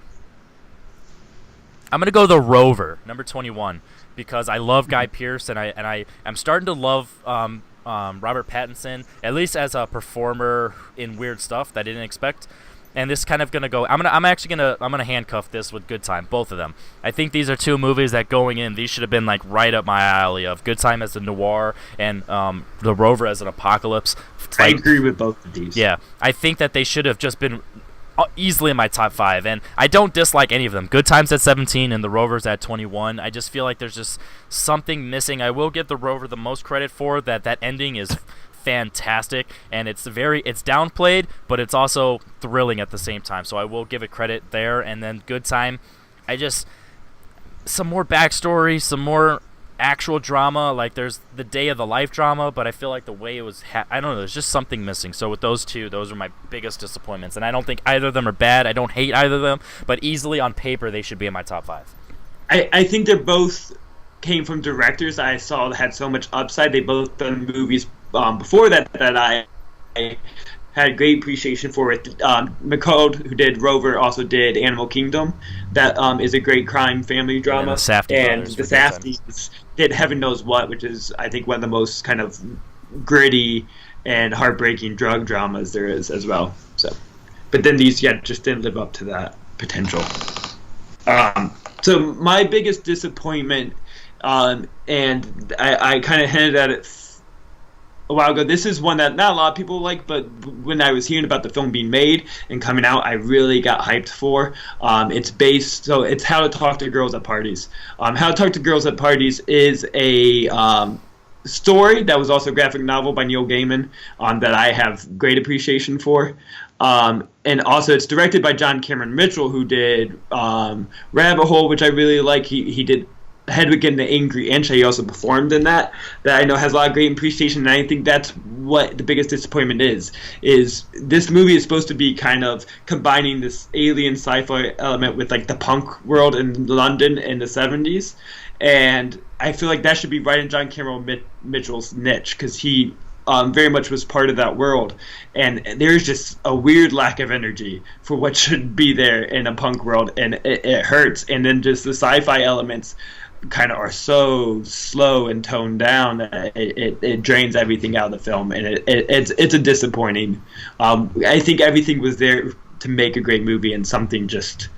The Rover, number 21, because I love Guy Pearce, and I'm starting to love Robert Pattinson, at least as a performer in weird stuff that I didn't expect. and this kind of gonna go. I'm gonna handcuff this with Good Time, both of them. I think these are two movies that going in, these should have been like right up my alley of Good Time as a noir and The Rover as an apocalypse. I agree with both of these. Yeah, I think that they should have just been easily in my top 5, and I don't dislike any of them. Good Times at 17 and The Rover's at 21. I just feel like there's just something missing. I will give The Rover the most credit for that ending is fantastic, and it's downplayed, but it's also thrilling at the same time, so I will give it credit there. And then Good Time, some more backstory, some more actual drama, like there's the day of the life drama, but I feel like the way it was I don't know, there's just something missing. So with those two, those are my biggest disappointments, and I don't think either of them are bad. I don't hate either of them, but easily on paper they should be in my top 5. I think they're both came from directors I saw that had so much upside. They both done movies before that I had great appreciation for it. McCall, who did Rover, also did Animal Kingdom. That is a great crime family drama. And the Safdies did Heaven Knows What, which is, I think, one of the most kind of gritty and heartbreaking drug dramas there is as well. So, but then these, just didn't live up to that potential. So my biggest disappointment, and I kind of hinted at it a while ago. This is one that not a lot of people like, but when I was hearing about the film being made and coming out, I really got hyped for. It's How to Talk to Girls at Parties. How to Talk to Girls at Parties is a story that was also a graphic novel by Neil Gaiman that I have great appreciation for. And also it's directed by John Cameron Mitchell, who did Rabbit Hole, which I really like. He did Hedwig and the Angry Inch. He also performed in that I know has a lot of great appreciation, and I think that's what the biggest disappointment is this movie is supposed to be kind of combining this alien sci-fi element with like the punk world in London in the 70s, and I feel like that should be right in John Cameron Mitchell's niche, because he very much was part of that world, and there's just a weird lack of energy for what should be there in a punk world, and it hurts. And then just the sci-fi elements kind of are so slow and toned down that it drains everything out of the film, and it's a disappointing. I think everything was there to make a great movie, and something just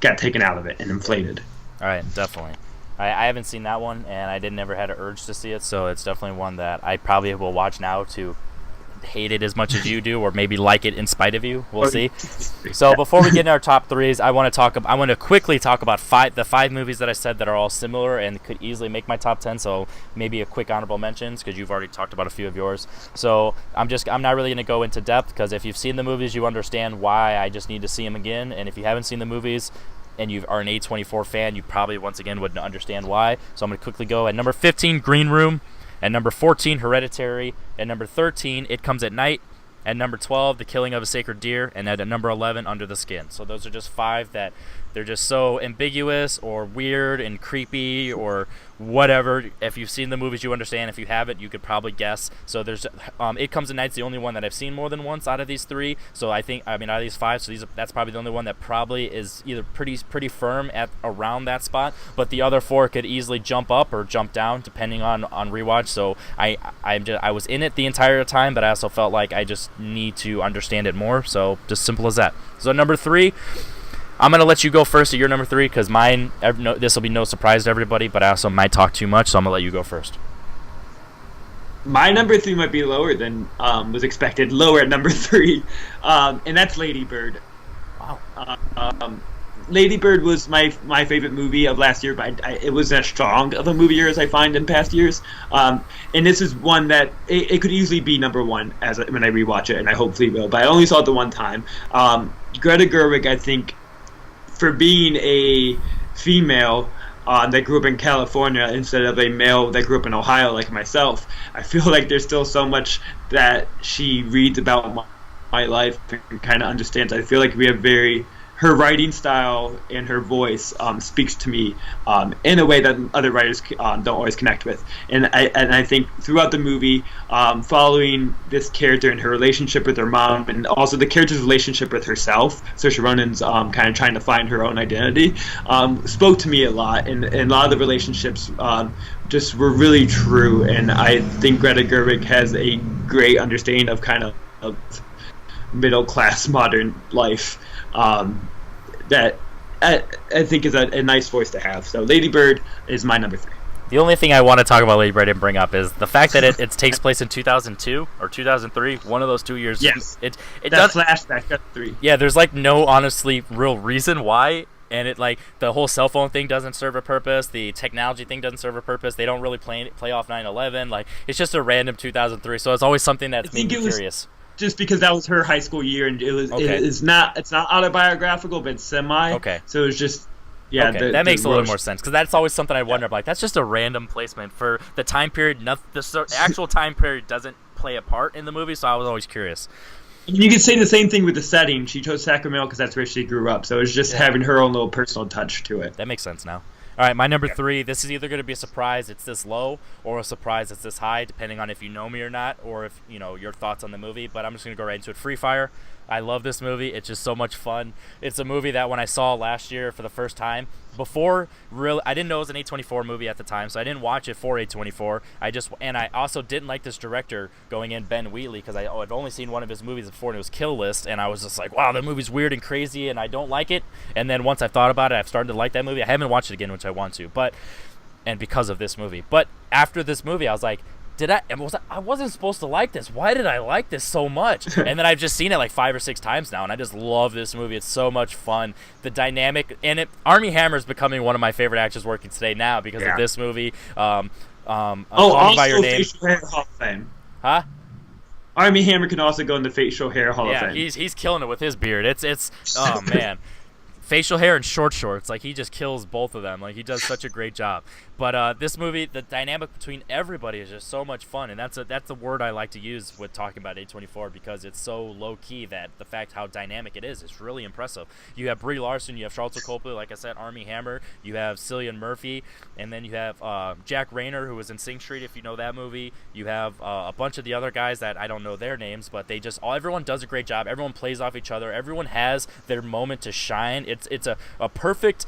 got taken out of it and inflated. All right, definitely. I haven't seen that one, and I never had an urge to see it, so it's definitely one that I probably will watch now to hate it as much as you do, or maybe like it in spite of you. We'll see. So before we get into our top 3s, I want to quickly talk about the 5 movies that I said that are all similar and could easily make my top 10. So maybe a quick honorable mentions, because you've already talked about a few of yours. So I'm not really going to go into depth, because if you've seen the movies, you understand why I just need to see them again. And if you haven't seen the movies and you are an A24 fan, you probably once again wouldn't understand why. So I'm going to quickly go. At number 15, Green Room. At number 14, Hereditary. At number 13, It Comes at Night. At number 12, The Killing of a Sacred Deer. And at number 11, Under the Skin. So those are just 5 that they're just so ambiguous or weird and creepy or whatever. If you've seen the movies, you understand. If you haven't, you could probably guess. So there's It Comes at Night's the only one that I've seen more than once out of these 3. So out of these 5, so that's probably the only one that probably is either pretty firm at around that spot. But the other 4 could easily jump up or jump down depending on rewatch. So I was in it the entire time, but I also felt like I just need to understand it more. So just simple as that. So number 3. I'm going to let you go first at your number 3, because mine, this will be no surprise to everybody, but I also might talk too much, so I'm going to let you go first. My number 3 might be lower than was expected, lower at number 3, and that's Lady Bird. Wow. Lady Bird was my favorite movie of last year, but it wasn't as strong of a movie year as I find in past years. And this is one that it could easily be number 1 when I rewatch it, and I hopefully will, but I only saw it the one time. Greta Gerwig, I think, for being a female that grew up in California instead of a male that grew up in Ohio like myself, I feel like there's still so much that she reads about my life and kind of understands. I feel like we have her writing style and her voice speaks to me in a way that other writers don't always connect with. And I think throughout the movie, following this character and her relationship with her mom, and also the character's relationship with herself, Saoirse Ronan's kind of trying to find her own identity, spoke to me a lot. And a lot of the relationships just were really true. And I think Greta Gerwig has a great understanding of kind of middle class modern life. That I think is a nice voice to have. So Lady Bird is my number 3. The only thing I want to talk about Lady Bird and bring up is the fact that it takes place in 2002 or 2003, one of those 2 years. Yes, it that does flashback got 3. Yeah, there's like no honestly real reason why, and it like the whole cell phone thing doesn't serve a purpose. The technology thing doesn't serve a purpose. They don't really play off 9/11. Like it's just a random 2003. So it's always something that's made me curious. Just because that was her high school year, and Okay. it's not autobiographical, but it's semi. Okay. So it was just. Yeah, okay. That makes a little more sense because that's always something I wonder. Like that's just a random placement for the time period. The actual time period doesn't play a part in the movie, so I was always curious. You could say the same thing with the setting. She chose Sacramento because that's where she grew up, so it was just having her own little personal touch to it. That makes sense now. All right, my number 3. This is either going to be a surprise it's this low or a surprise it's this high, depending on if you know me or not, or if your thoughts on the movie. But I'm just going to go right into it. Free Fire. I love this movie. It's just so much fun. It's a movie that when I saw last year for the first time, I didn't know it was an A24 movie at the time, so I didn't watch it for A24. I also didn't like this director going in, Ben Wheatley, because I've only seen one of his movies before, and it was Kill List, and I was just like, wow, that movie's weird and crazy, and I don't like it. And then once I've thought about it, I've started to like that movie. I haven't watched it again, which I want to, and because of this movie. But after this movie, I was like, I wasn't supposed to like this. Why did I like this so much? And then I've just seen it like 5 or 6 times now, and I just love this movie. It's so much fun. The dynamic, and Armie Hammer is becoming one of my favorite actors working today now because of this movie. Call Me by Your Name. Facial Hair Hall of Fame. Huh? Armie Hammer can also go in the Facial Hair Hall of Fame. Yeah, he's killing it with his beard. It's oh man. Facial hair and short shorts, like he just kills both of them. Like he does such a great job. But this movie, the dynamic between everybody is just so much fun, and that's the word I like to use with talking about A24 because it's so low key that the fact how dynamic it is really impressive. You have Brie Larson, you have Charlotte Copley, like I said, Armie Hammer, you have Cillian Murphy, and then you have Jack Rayner, who was in Sing Street, if you know that movie. You have a bunch of the other guys that I don't know their names, but everyone does a great job. Everyone plays off each other. Everyone has their moment to shine. It's a perfect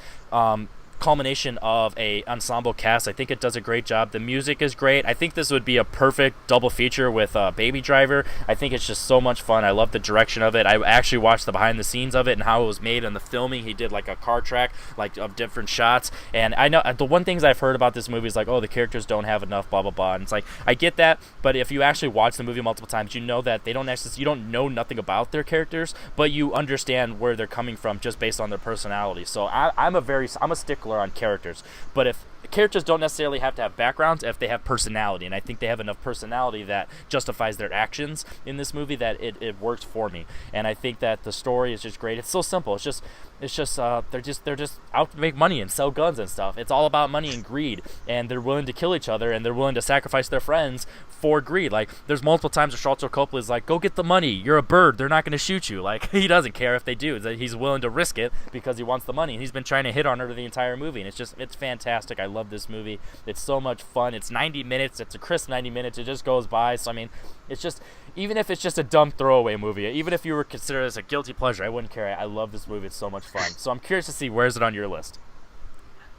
culmination of a ensemble cast. I think it does a great job. The music is great. I think this would be a perfect double feature with Baby Driver. I think it's just so much fun. I love the direction of it. I actually watched the behind the scenes of it and how it was made and the filming. He did like a car track like of different shots, and I know the one things I've heard about this movie is like, oh, the characters don't have enough blah blah blah, and it's like I get that, but if you actually watch the movie multiple times, you know that you don't know nothing about their characters, but you understand where they're coming from just based on their personality. So I'm a stickler on characters, but if characters don't necessarily have to have backgrounds if they have personality, and I think they have enough personality that justifies their actions in this movie that it works for me. And I think that the story is just great. It's so simple. It's just they're just out to make money and sell guns and stuff. It's all about money and greed, and they're willing to kill each other, and they're willing to sacrifice their friends for greed. Like there's multiple times where Charlton Copley is like, go get the money, you're a bird, they're not going to shoot you. Like he doesn't care if they do. He's willing to risk it because he wants the money, and he's been trying to hit on her the entire movie, and it's fantastic. I love this movie. It's so much fun. It's 90 minutes. It's a crisp 90 minutes. It just goes by. So I mean, it's just, even if it's just a dumb throwaway movie, even if you were considered as a guilty pleasure, I wouldn't care. I love this movie. It's so much fun. So I'm curious to see, where is it on your list?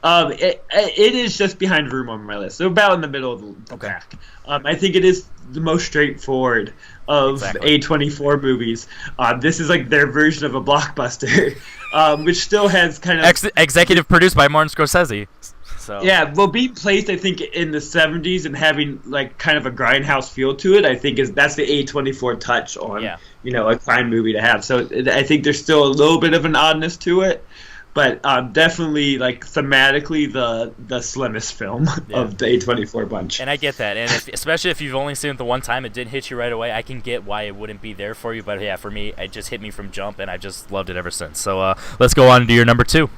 It is just behind Room on my list. So about in the middle of the pack. I think it is the most straightforward of A24 movies. This is like their version of a blockbuster, which still has kind of executive produced by Martin Scorsese. So. Yeah, well, being placed, I think, in the 70s and having like kind of a grindhouse feel to it, I think that's the A24 touch on a crime movie to have. So I think there's still a little bit of an oddness to it, but definitely like thematically the slimmest film of the A24 bunch. And I get that, and especially if you've only seen it the one time, it didn't hit you right away. I can get why it wouldn't be there for you, but yeah, for me, it just hit me from jump, and I just loved it ever since. So let's go on to your number 2.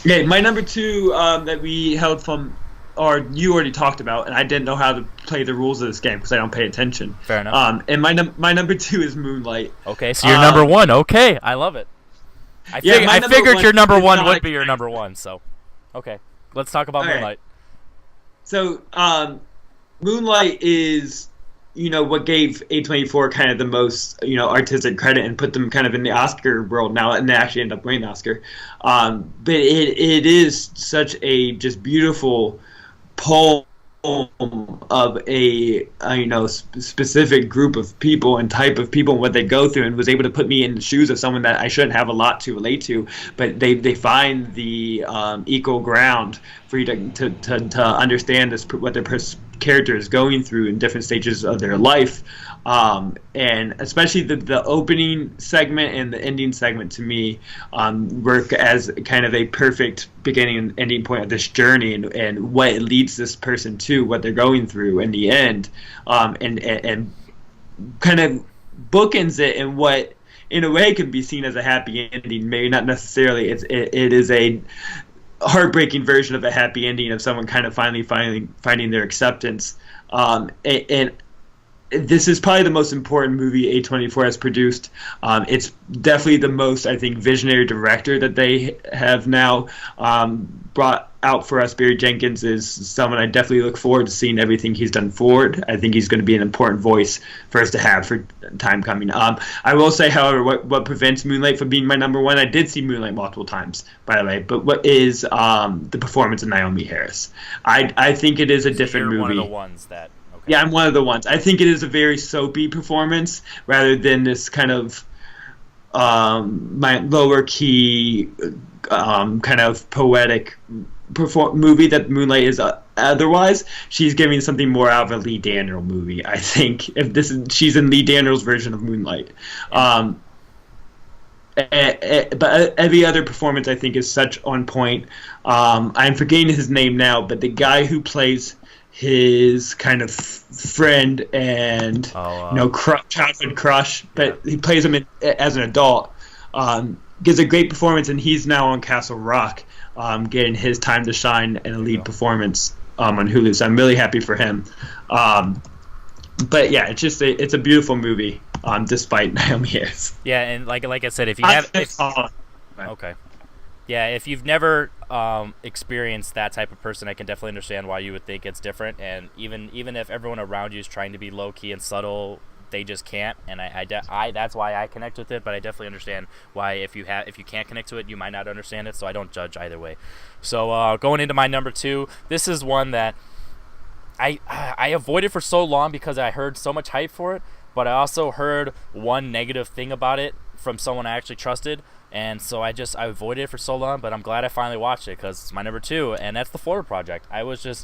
Okay, my number 2 that we held from, or you already talked about, and I didn't know how to play the rules of this game because I don't pay attention. Fair enough. And my number 2 is Moonlight. Okay, so your number 1. Okay, I love it. I figured your number 1 would be your number 1. So, okay, let's talk about Moonlight. So, Moonlight is, what gave A24 kind of the most, artistic credit and put them kind of in the Oscar world now, and they actually end up winning the Oscar. But it is such a just beautiful poem of a specific group of people and type of people and what they go through, and was able to put me in the shoes of someone that I shouldn't have a lot to relate to, but they find the equal ground for you to understand what their character is going through in different stages of their life. And especially the opening segment and the ending segment, to me, work as kind of a perfect beginning and ending point of this journey, and what it leads this person to, what they're going through in the end, and kind of bookends it in what in a way could be seen as a happy ending. Maybe not necessarily. It is a heartbreaking version of a happy ending of someone kind of finally finding their acceptance. And this is probably the most important movie A24 has produced. It's definitely the most, I think, visionary director that they have now brought out for us. Barry Jenkins is someone I definitely look forward to seeing everything he's done forward. I think he's going to be an important voice for us to have for time coming. I will say, however, what prevents Moonlight from being my number one, I did see Moonlight multiple times, by the way, but what is the performance of Naomi Harris. I think it is a different movie. One of the ones that... Yeah, I'm one of the ones. I think it is a very soapy performance rather than this kind of my lower key kind of poetic movie that Moonlight is otherwise. She's giving something more out of a Lee Daniels movie, I think. She's in Lee Daniels' version of Moonlight. But every other performance I think is such on point. I'm forgetting his name now, but the guy who plays his kind of friend and childhood crush, but he plays him as an adult. Gives a great performance, and he's now on Castle Rock, getting his time to shine and a lead performance on Hulu. So I'm really happy for him. But yeah, it's a beautiful movie, despite Naomi Harris. Yeah, and like I said, if you have, okay. Yeah, if you've never experienced that type of person, I can definitely understand why you would think it's different. And even if everyone around you is trying to be low key and subtle, they just can't. And I that's why I connect with it. But I definitely understand why if you can't connect to it, you might not understand it. So I don't judge either way. So going into my number two, this is one that I avoided for so long because I heard so much hype for it. But I also heard one negative thing about it from someone I actually trusted. And so I avoided it for so long, but I'm glad I finally watched it because it's my number two, and that's The Florida Project. I was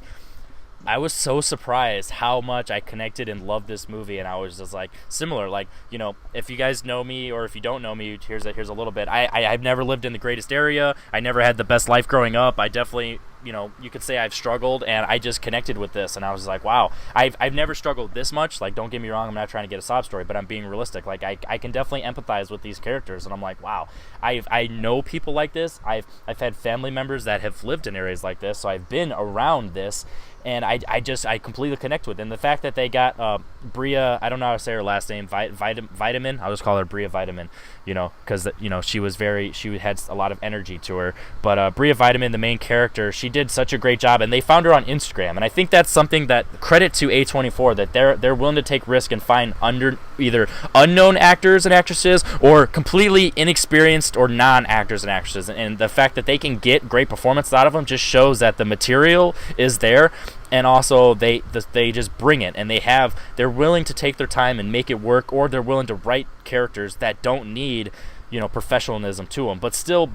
so surprised how much I connected and loved this movie, and I was just like, similar, like, you know, if you guys know me or if you don't know me, here's a little bit. I've never lived in the greatest area. I never had the best life growing up. I definitely, you know, you could say I've struggled, and I just connected with this, and I was like, wow, I've never struggled this much. Like, don't get me wrong, I'm not trying to get a sob story, but I'm being realistic. Like, I can definitely empathize with these characters, and I'm like, wow, I know people like this. I've had family members that have lived in areas like this, so I've been around this, and I completely connect with it. And the fact that they got Bria, I don't know how to say her last name, Vitamin, I'll just call her Bria Vitamin, you know, because, you know, she had a lot of energy to her. But Bria Vitamin, the main character, she did such a great job, and they found her on Instagram. And I think that's something that, credit to A24, that they're willing to take risk and find either unknown actors and actresses or completely inexperienced or non-actors and actresses. And the fact that they can get great performance out of them just shows that the material is there. And also they just bring it, and they're willing to take their time and make it work, or they're willing to write characters that don't need, you know, professionalism to them, but still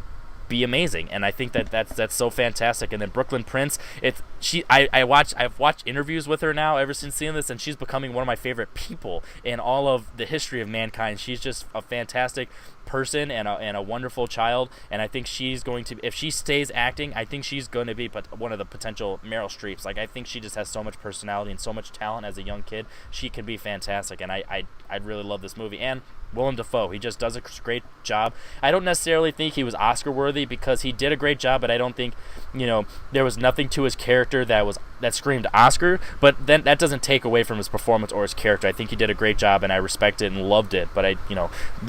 be amazing. And I think that's so fantastic. And then Brooklyn Prince, I've watched interviews with her now ever since seeing this, and she's becoming one of my favorite people in all of the history of mankind. She's just a fantastic person and a wonderful child, and I think she's going to, if she stays acting, I think she's going to be one of the potential Meryl Streeps. Like, I think she just has so much personality and so much talent as a young kid. She can be fantastic, and I'd really love this movie. And Willem Dafoe, he just does a great job. I don't necessarily think he was Oscar worthy because he did a great job, but I don't think, you know, there was nothing to his character that screamed Oscar, but then that doesn't take away from his performance or his character. I think he did a great job, and I respect it and loved it. But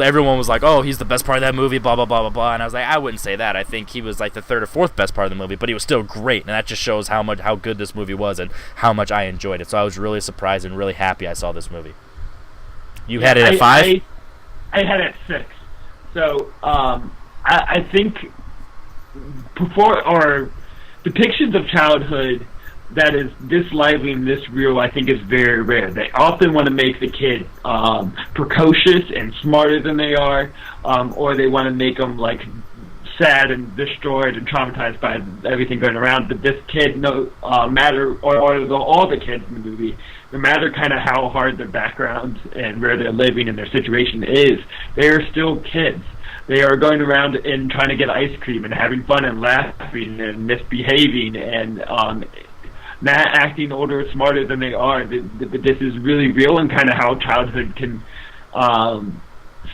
everyone was like, oh, he's the best part of that movie, blah blah blah blah blah, and I was like, I wouldn't say that. I think he was like the third or fourth best part of the movie, but he was still great, and that just shows how good this movie was and how much I enjoyed it. So I was really surprised and really happy I saw this movie. You had it at 5? I had it at 6. So I think depictions of childhood that is this lively and this real, I think, is very rare. They often want to make the kid precocious and smarter than they are, or they want to make them like sad and destroyed and traumatized by everything going around. But this kid, no matter, all the kids in the movie, no matter kind of how hard their background and where they're living and their situation is, they are still kids. They are going around and trying to get ice cream and having fun and laughing and misbehaving and not acting older or smarter than they are. This is really real, and kind of how childhood can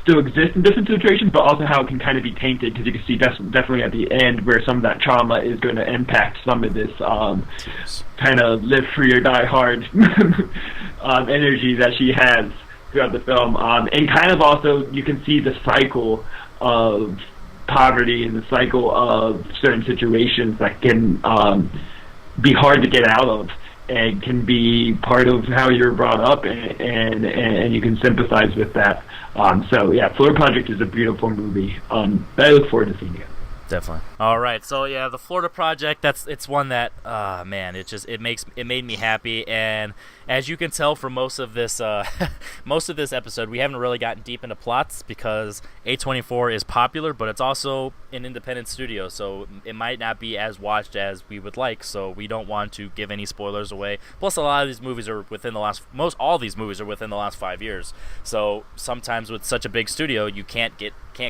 still exist in different situations, but also how it can kind of be tainted, because you can see definitely at the end where some of that trauma is going to impact some of this kind of live free or die hard energy that she has throughout the film. And kind of also you can see the cycle of poverty and the cycle of certain situations that can be hard to get out of, and can be part of how you're brought up, and you can sympathize with that. So yeah, Florida Project is a beautiful movie that I look forward to seeing again. Definitely. All right, so yeah, the Florida Project. It's one that, man, it made me happy, and as you can tell from most of this episode, we haven't really gotten deep into plots because A24 is popular, but it's also an independent studio, so it might not be as watched as we would like. So we don't want to give any spoilers away. Plus, a lot of these movies are all these movies are within the last 5 years. So sometimes with such a big studio, you can't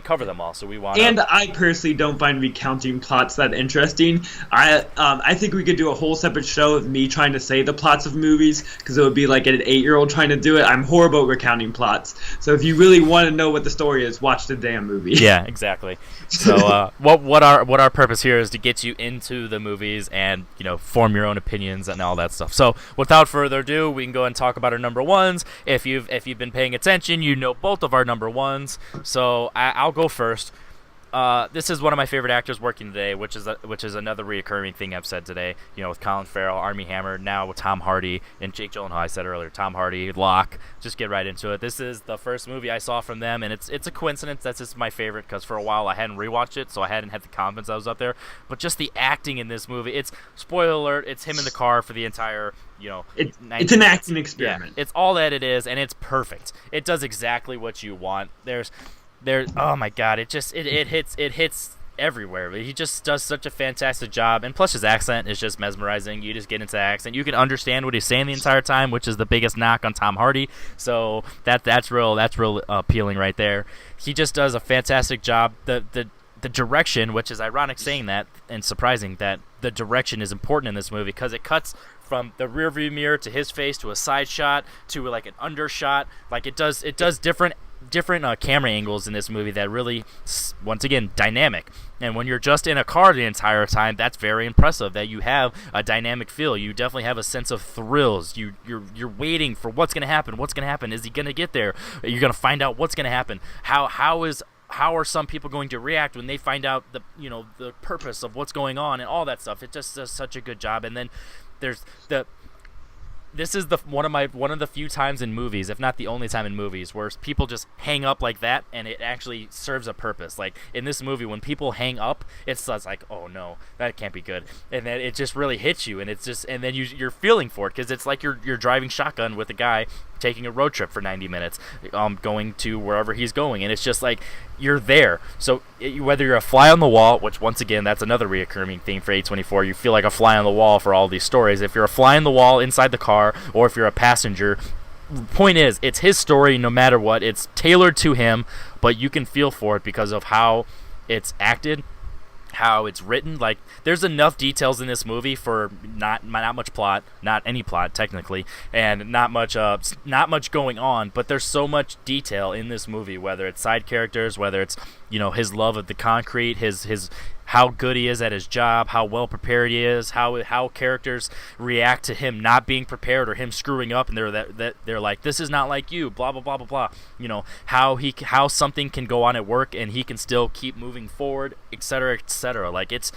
cover them all. So we want. And I personally don't find recounting plots that interesting. I think we could do a whole separate show of me trying to say the plots of movies, because it would be like an 8-year-old trying to do it. I'm horrible at recounting plots. So if you really want to know what the story is, watch the damn movie. Yeah, exactly. So what our purpose here is to get you into the movies and, form your own opinions and all that stuff. So without further ado, we can go and talk about our number ones. If you've been paying attention, you know both of our number ones. So I'll go first. This is one of my favorite actors working today, which is another reoccurring thing I've said today. With Colin Farrell, Armie Hammer, now with Tom Hardy and Jake Gyllenhaal. I said earlier, Tom Hardy, Locke. Just get right into it. This is the first movie I saw from them, and it's a coincidence that's just my favorite, because for a while I hadn't rewatched it, so I hadn't had the confidence I was up there. But just the acting in this movie, it's, spoiler alert, it's him in the car for the entire. It's an acting experiment. Yeah, it's all that it is, and it's perfect. It does exactly what you want. Oh my god, it hits everywhere. He just does such a fantastic job, and plus his accent is just mesmerizing. You just get into the accent, you can understand what he's saying the entire time, which is the biggest knock on Tom Hardy. So that's real appealing right there. He just does a fantastic job. The direction, which is ironic saying that and surprising that the direction is important in this movie, because it cuts from the rearview mirror to his face to a side shot to like an undershot. Like it does different camera angles in this movie that really, once again, dynamic. And when you're just in a car the entire time, that's very impressive that you have a dynamic feel. You definitely have a sense of thrills. You're waiting for what's going to happen. Is he going to get there? You're going to find out what's going to happen. How are some people going to react when they find out the purpose of what's going on and all that stuff. It just does such a good job. And then there's this is one of the few times in movies, if not the only time in movies, where people just hang up like that, and it actually serves a purpose. Like in this movie, when people hang up, it's like, oh no, that can't be good, and then it just really hits you, and then you're feeling for it, because it's like you're driving shotgun with a guy taking a road trip for 90 minutes, going to wherever he's going, and it's just like you're there. So whether you're a fly on the wall, which once again, that's another reoccurring theme for A24, you feel like a fly on the wall for all these stories. If you're a fly on the wall inside the car, or if you're a passenger, point is, it's his story no matter what. It's tailored to him, but you can feel for it because of how it's acted, how it's written. Like, there's enough details in this movie for not much plot, not any plot technically, and not much going on, but there's so much detail in this movie, whether it's side characters, whether it's his love of the concrete, his how good he is at his job, how well prepared he is, how characters react to him not being prepared or him screwing up, and they're like, this is not like you, blah blah blah blah blah. How something can go on at work and he can still keep moving forward, etc. etc. Like it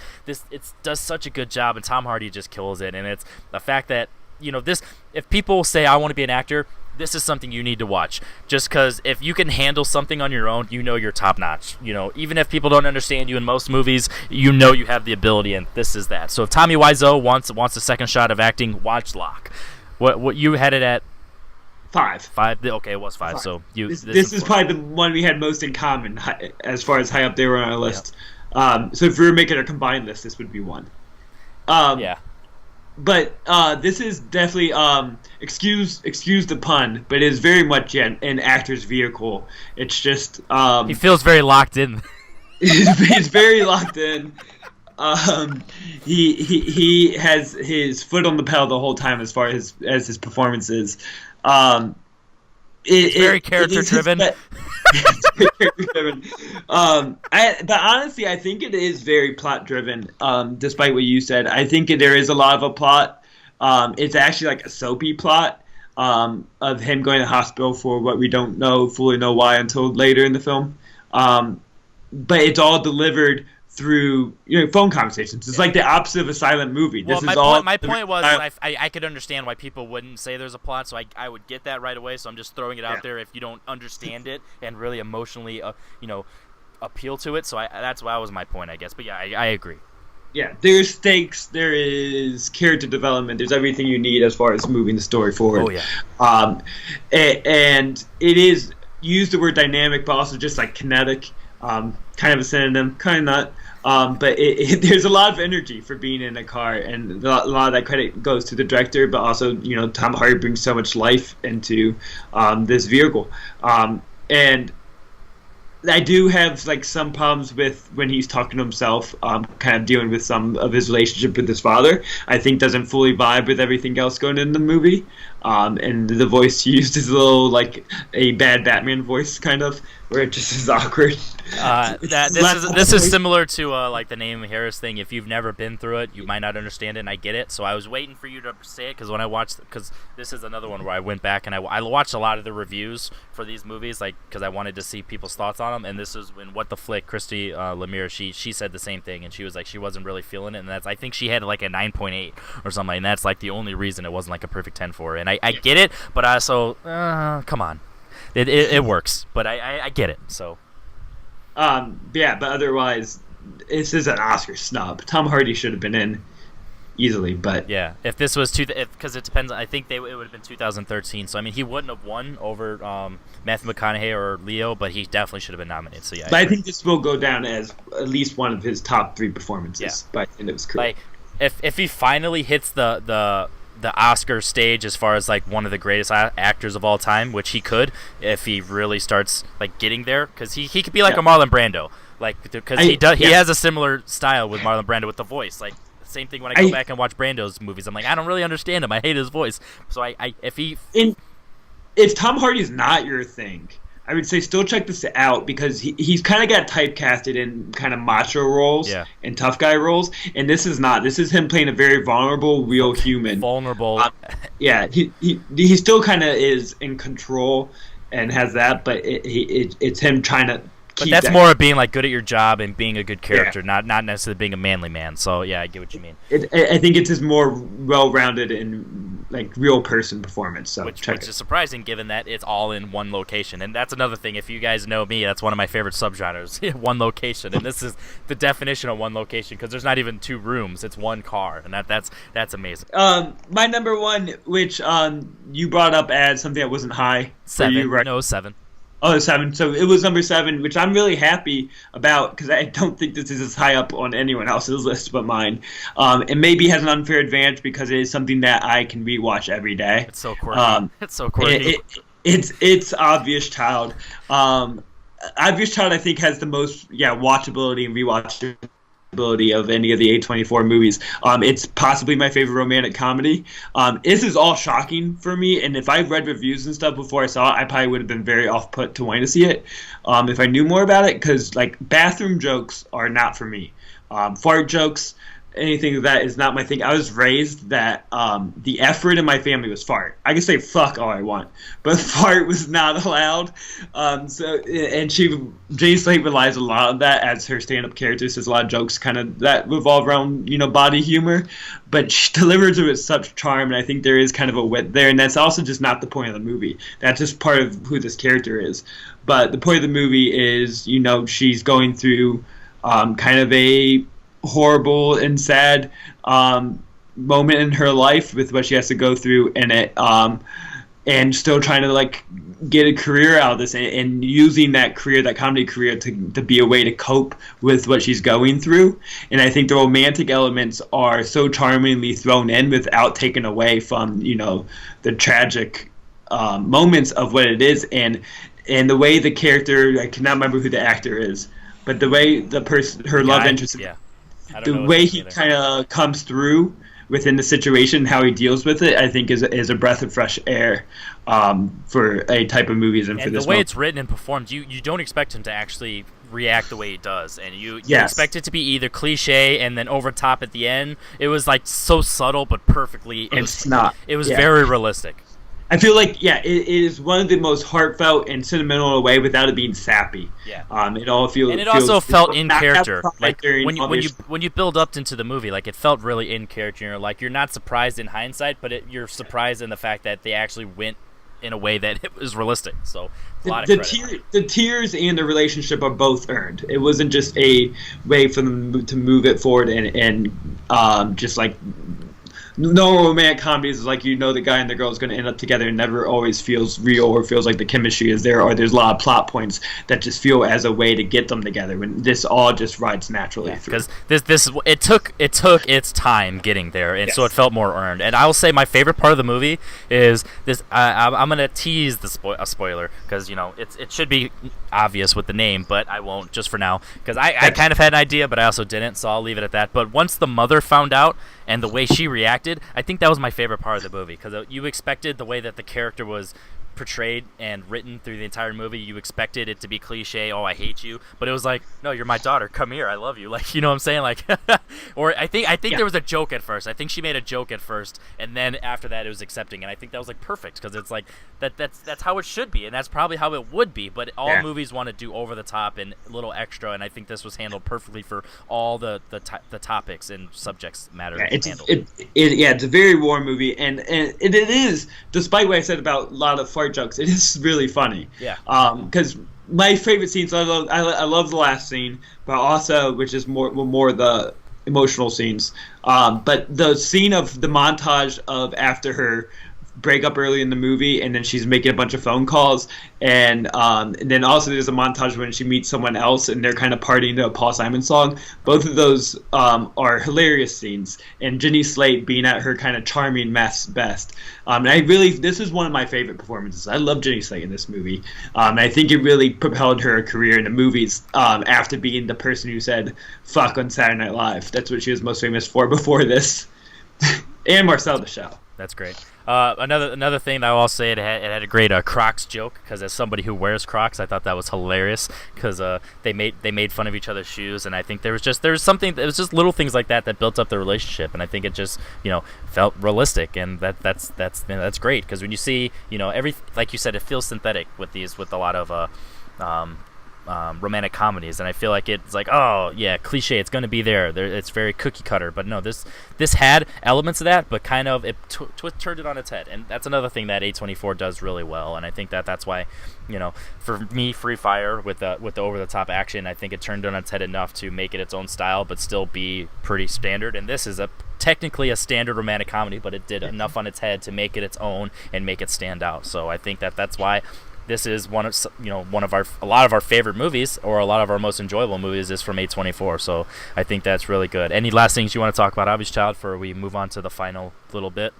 does such a good job, and Tom Hardy just kills it. And it's the fact that this, if people say I want to be an actor, this is something you need to watch. Just because if you can handle something on your own, you're top notch. Even if people don't understand you in most movies, you have the ability, and this is that. So if Tommy Wiseau wants a second shot of acting, watch Locke. What you had it at? 5. 5. Okay, it was 5. 5. So this is probably the one we had most in common as far as high up they were on our list. So if we were making a combined list, this would be 1. Yeah. But this is definitely excuse the pun, but it is very much an actor's vehicle. It's just he feels very locked in. he's very locked in. He has his foot on the pedal the whole time as far as his performances. It's very character driven. But honestly, I think it is very plot driven. Despite what you said, I think there is a lot of a plot. It's actually like a soapy plot of him going to the hospital for what we don't fully know why until later in the film. But it's all delivered through phone conversations. It's like the opposite of a silent movie. My point was I could understand why people wouldn't say there's a plot, so I would get that right away. So I'm just throwing it out there if you don't understand it and really emotionally appeal to it. So that's why was my point, I guess. But yeah, I agree. Yeah, there's stakes, there is character development, there's everything you need as far as moving the story forward. Oh yeah. And it is, use the word dynamic, but also just like kinetic, kind of a synonym, kind of not. But there's a lot of energy for being in a car, and a lot of that credit goes to the director, but also Tom Hardy brings so much life into this vehicle, and I do have like some problems with when he's talking to himself, kind of dealing with some of his relationship with his father. I think doesn't fully vibe with everything else going in the movie, and the voice used is a little like a bad Batman voice, kind of, where it just is awkward. This is similar to like the Naomi Harris thing. If you've never been through it, you might not understand it, and I get it. So I was waiting for you to say it, because when I watched, because this is another one where I went back and I watched a lot of the reviews for these movies, like because I wanted to see people's thoughts on them. And this is when What the Flick, Christy Lemire, she said the same thing, and she was like she wasn't really feeling it, and I think she had like a 9.8 or something, and that's like the only reason it wasn't like a perfect 10 for her. And I get it, but I also come on, it works, but I get it. So. Yeah, but otherwise, this is an Oscar snub. Tom Hardy should have been in easily, but yeah, if this was because it depends. I think it would have been 2013. So I mean, he wouldn't have won over Matthew McConaughey or Leo, but he definitely should have been nominated. So yeah, but I think this will go down as at least one of his top 3 performances. Yeah. By the end of his career. Like, if he finally hits the Oscar stage as far as like one of the greatest actors of all time, which he could if he really starts like getting there, because he could be like a Marlon Brando, like because he has a similar style with Marlon Brando with the voice. Like same thing when I go back and watch Brando's movies, I'm like, I don't really understand him. I hate his voice. So if Tom Hardy's not your thing, I would say still check this out, because he's kind of got typecasted in kind of macho roles and tough guy roles, and this is not. This is him playing a very vulnerable, real human. Vulnerable. Yeah, he still kind of is in control and has that, but it's him trying to. But that's more of being like good at your job and being a good character, not necessarily being a manly man. So yeah, I get what you mean. I think it's his more well-rounded and like real person performance. So which is surprising, given that it's all in one location. And that's another thing. If you guys know me, that's one of my favorite subgenres: one location. And this is the definition of one location, because there's not even 2 rooms; it's one car, and that's amazing. My number 1, which you brought up as something that wasn't high 7. for you, right? No, 7. Oh, 7. So it was number 7, which I'm really happy about, because I don't think this is as high up on anyone else's list but mine. It maybe has an unfair advantage because it is something that I can rewatch every day. It's so quirky. It's so quirky. It's Obvious Child. Obvious Child, I think, has the most watchability and rewatchability of any of the A24 movies. It's possibly my favorite romantic comedy. This is all shocking for me, and if I read reviews and stuff before I saw it, I probably would have been very off-put to wanting to see it if I knew more about it, because like bathroom jokes are not for me. Fart jokes anything that is not my thing. I was raised that the F word in my family was fart. I can say fuck all I want, but fart was not allowed. And Jenny Slate relies a lot on that as her stand-up character. Says a lot of jokes kind of that revolve around body humor, but she delivers it with such charm, and I think there is kind of a wit there, and that's also just not the point of the movie. That's just part of who this character is. But the point of the movie is, she's going through kind of a horrible and sad moment in her life with what she has to go through, and still trying to get a career out of this, and using that comedy career to be a way to cope with what she's going through. And I think the romantic elements are so charmingly thrown in without taking away from the tragic moments of what it is, and the way the character, I cannot remember who the actor is, but the way her love interest, the way he kind of comes through within the situation, how he deals with it, I think is a breath of fresh air for a type of movies, and for this. The way it's written and performed, you don't expect him to actually react the way he does, and you expect it to be either cliche and then over top at the end. It was so subtle but perfectly. It's not. It was very realistic. I feel like it is one of the most heartfelt and sentimental in a way without it being sappy. Yeah. It all feels. And it also felt in character. When you build up into the movie, it felt really in character. You're not surprised in hindsight, but you're surprised in the fact that they actually went in a way that it was realistic. So the tears and the relationship are both earned. It wasn't just a way for them to move it forward and just no romantic comedies is the guy and the girl is going to end up together and never always feels real or feels like the chemistry is there, or there's a lot of plot points that just feel as a way to get them together, when this all just rides naturally through. Because it took its time getting there, and so it felt more earned. And I will say my favorite part of the movie is this. I'm going to tease a spoiler because it should be obvious with the name, but I won't just for now because I kind of had an idea, but I also didn't, so I'll leave it at that. But once the mother found out and the way she reacted, I think that was my favorite part of the movie, because you expected the way that the character was portrayed and written through the entire movie. You expected it to be cliche, oh, I hate you, but it was no, you're my daughter, come here, I love you, you know what I'm saying, or I think there was a joke at first. I think she made a joke at first, and then after that it was accepting, and I think that was perfect, because it's that's how it should be, and that's probably how it would be, but all movies want to do over the top and a little extra, and I think this was handled perfectly for all the topics and subjects matter handled. It's a very warm movie, and it is, despite what I said about a lot of fart jokes, it is really funny. Because my favorite scenes, I love the last scene, but also, which is more the emotional scenes. But the scene of the montage of after her break up early in the movie, and then she's making a bunch of phone calls, and then also there's a montage when she meets someone else and they're kind of partying to a Paul Simon song. Both of those are hilarious scenes, and Jenny Slate being at her kind of charming best. And this is one of my favorite performances. I love Jenny Slate in this movie. I think it really propelled her career in the movies after being the person who said fuck on Saturday Night Live. That's what she was most famous for before this. And Marcel the Shell. That's great. Another thing that I will say, it had a great Crocs joke, because as somebody who wears Crocs, I thought that was hilarious, because they made fun of each other's shoes, and I think there was just little things like that built up the relationship, and I think it just felt realistic, and that's great, because when you see like you said, it feels synthetic with a lot of romantic comedies, and I feel like it's oh yeah, cliche, it's going to be there, it's very cookie cutter, but no, this had elements of that, but kind of it turned it on its head, and that's another thing that A24 does really well, and I think that's why for me, Free Fire with the over the top action, I think it turned it on its head enough to make it its own style but still be pretty standard, and this is technically a standard romantic comedy, but it did enough on its head to make it its own and make it stand out. So I think that's why this is one of a lot of our favorite movies, or a lot of our most enjoyable movies, is from A24. So I think that's really good. Any last things you want to talk about Obvious Child before we move on to the final little bit?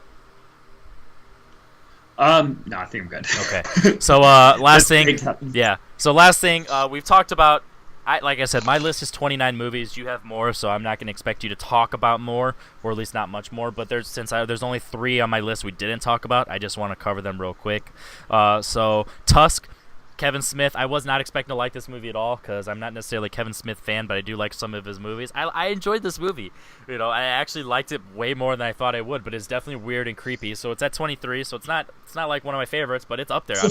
No, I think I'm good. Okay. So last thing, we've talked about. Like I said, my list is 29 movies. You have more, so I'm not going to expect you to talk about more, or at least not much more. But there's only 3 on my list we didn't talk about, I just want to cover them real quick. So Tusk, Kevin Smith. I was not expecting to like this movie at all because I'm not necessarily a Kevin Smith fan, but I do like some of his movies. I enjoyed this movie. I actually liked it way more than I thought I would, but it's definitely weird and creepy. So it's at 23, so it's not like one of my favorites, but it's up there. So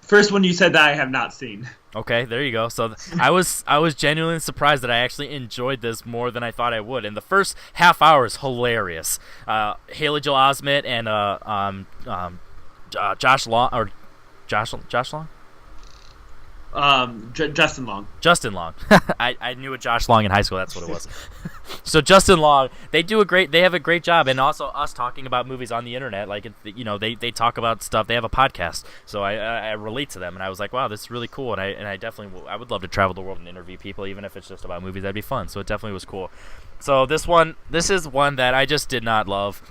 first one you said that I have not seen. Okay, there you go. So I was genuinely surprised that I actually enjoyed this more than I thought I would. And the first half hour is hilarious. Haley Joel Osment and Josh Long. Justin Long. Justin Long. I knew a Josh Long in high school. That's what it was. So Justin Long, they have a great job, and also us talking about movies on the internet. Like, they talk about stuff. They have a podcast, so I relate to them, and I was like, wow, this is really cool. And I definitely would love to travel the world and interview people, even if it's just about movies. That'd be fun. So it definitely was cool. So this is one that I just did not love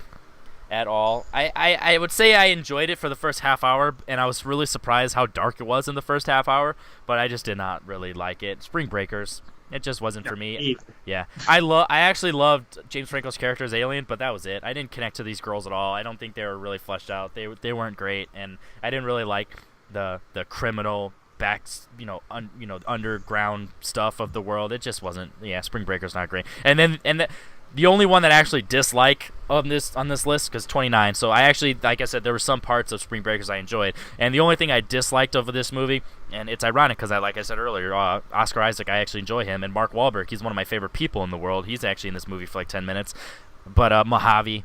at all. I would say I enjoyed it for the first half hour, and I was really surprised how dark it was in the first half hour, but I just did not really like it. Spring Breakers, it just wasn't for me. Yeah. I actually loved James Franco's character as Alien, but that was it. I didn't connect to these girls at all. I don't think they were really fleshed out. They weren't great, and I didn't really like the criminal underground stuff of the world. It just wasn't. Yeah, Spring Breaker's not great. And the only one that I actually dislike on this list, because 29, so I actually, like I said, there were some parts of Spring Breakers I enjoyed, and the only thing I disliked over this movie, and it's ironic because like I said earlier, Oscar Isaac, I actually enjoy him, and Mark Wahlberg, he's one of my favorite people in the world. He's actually in this movie for like 10 minutes. But Mojave,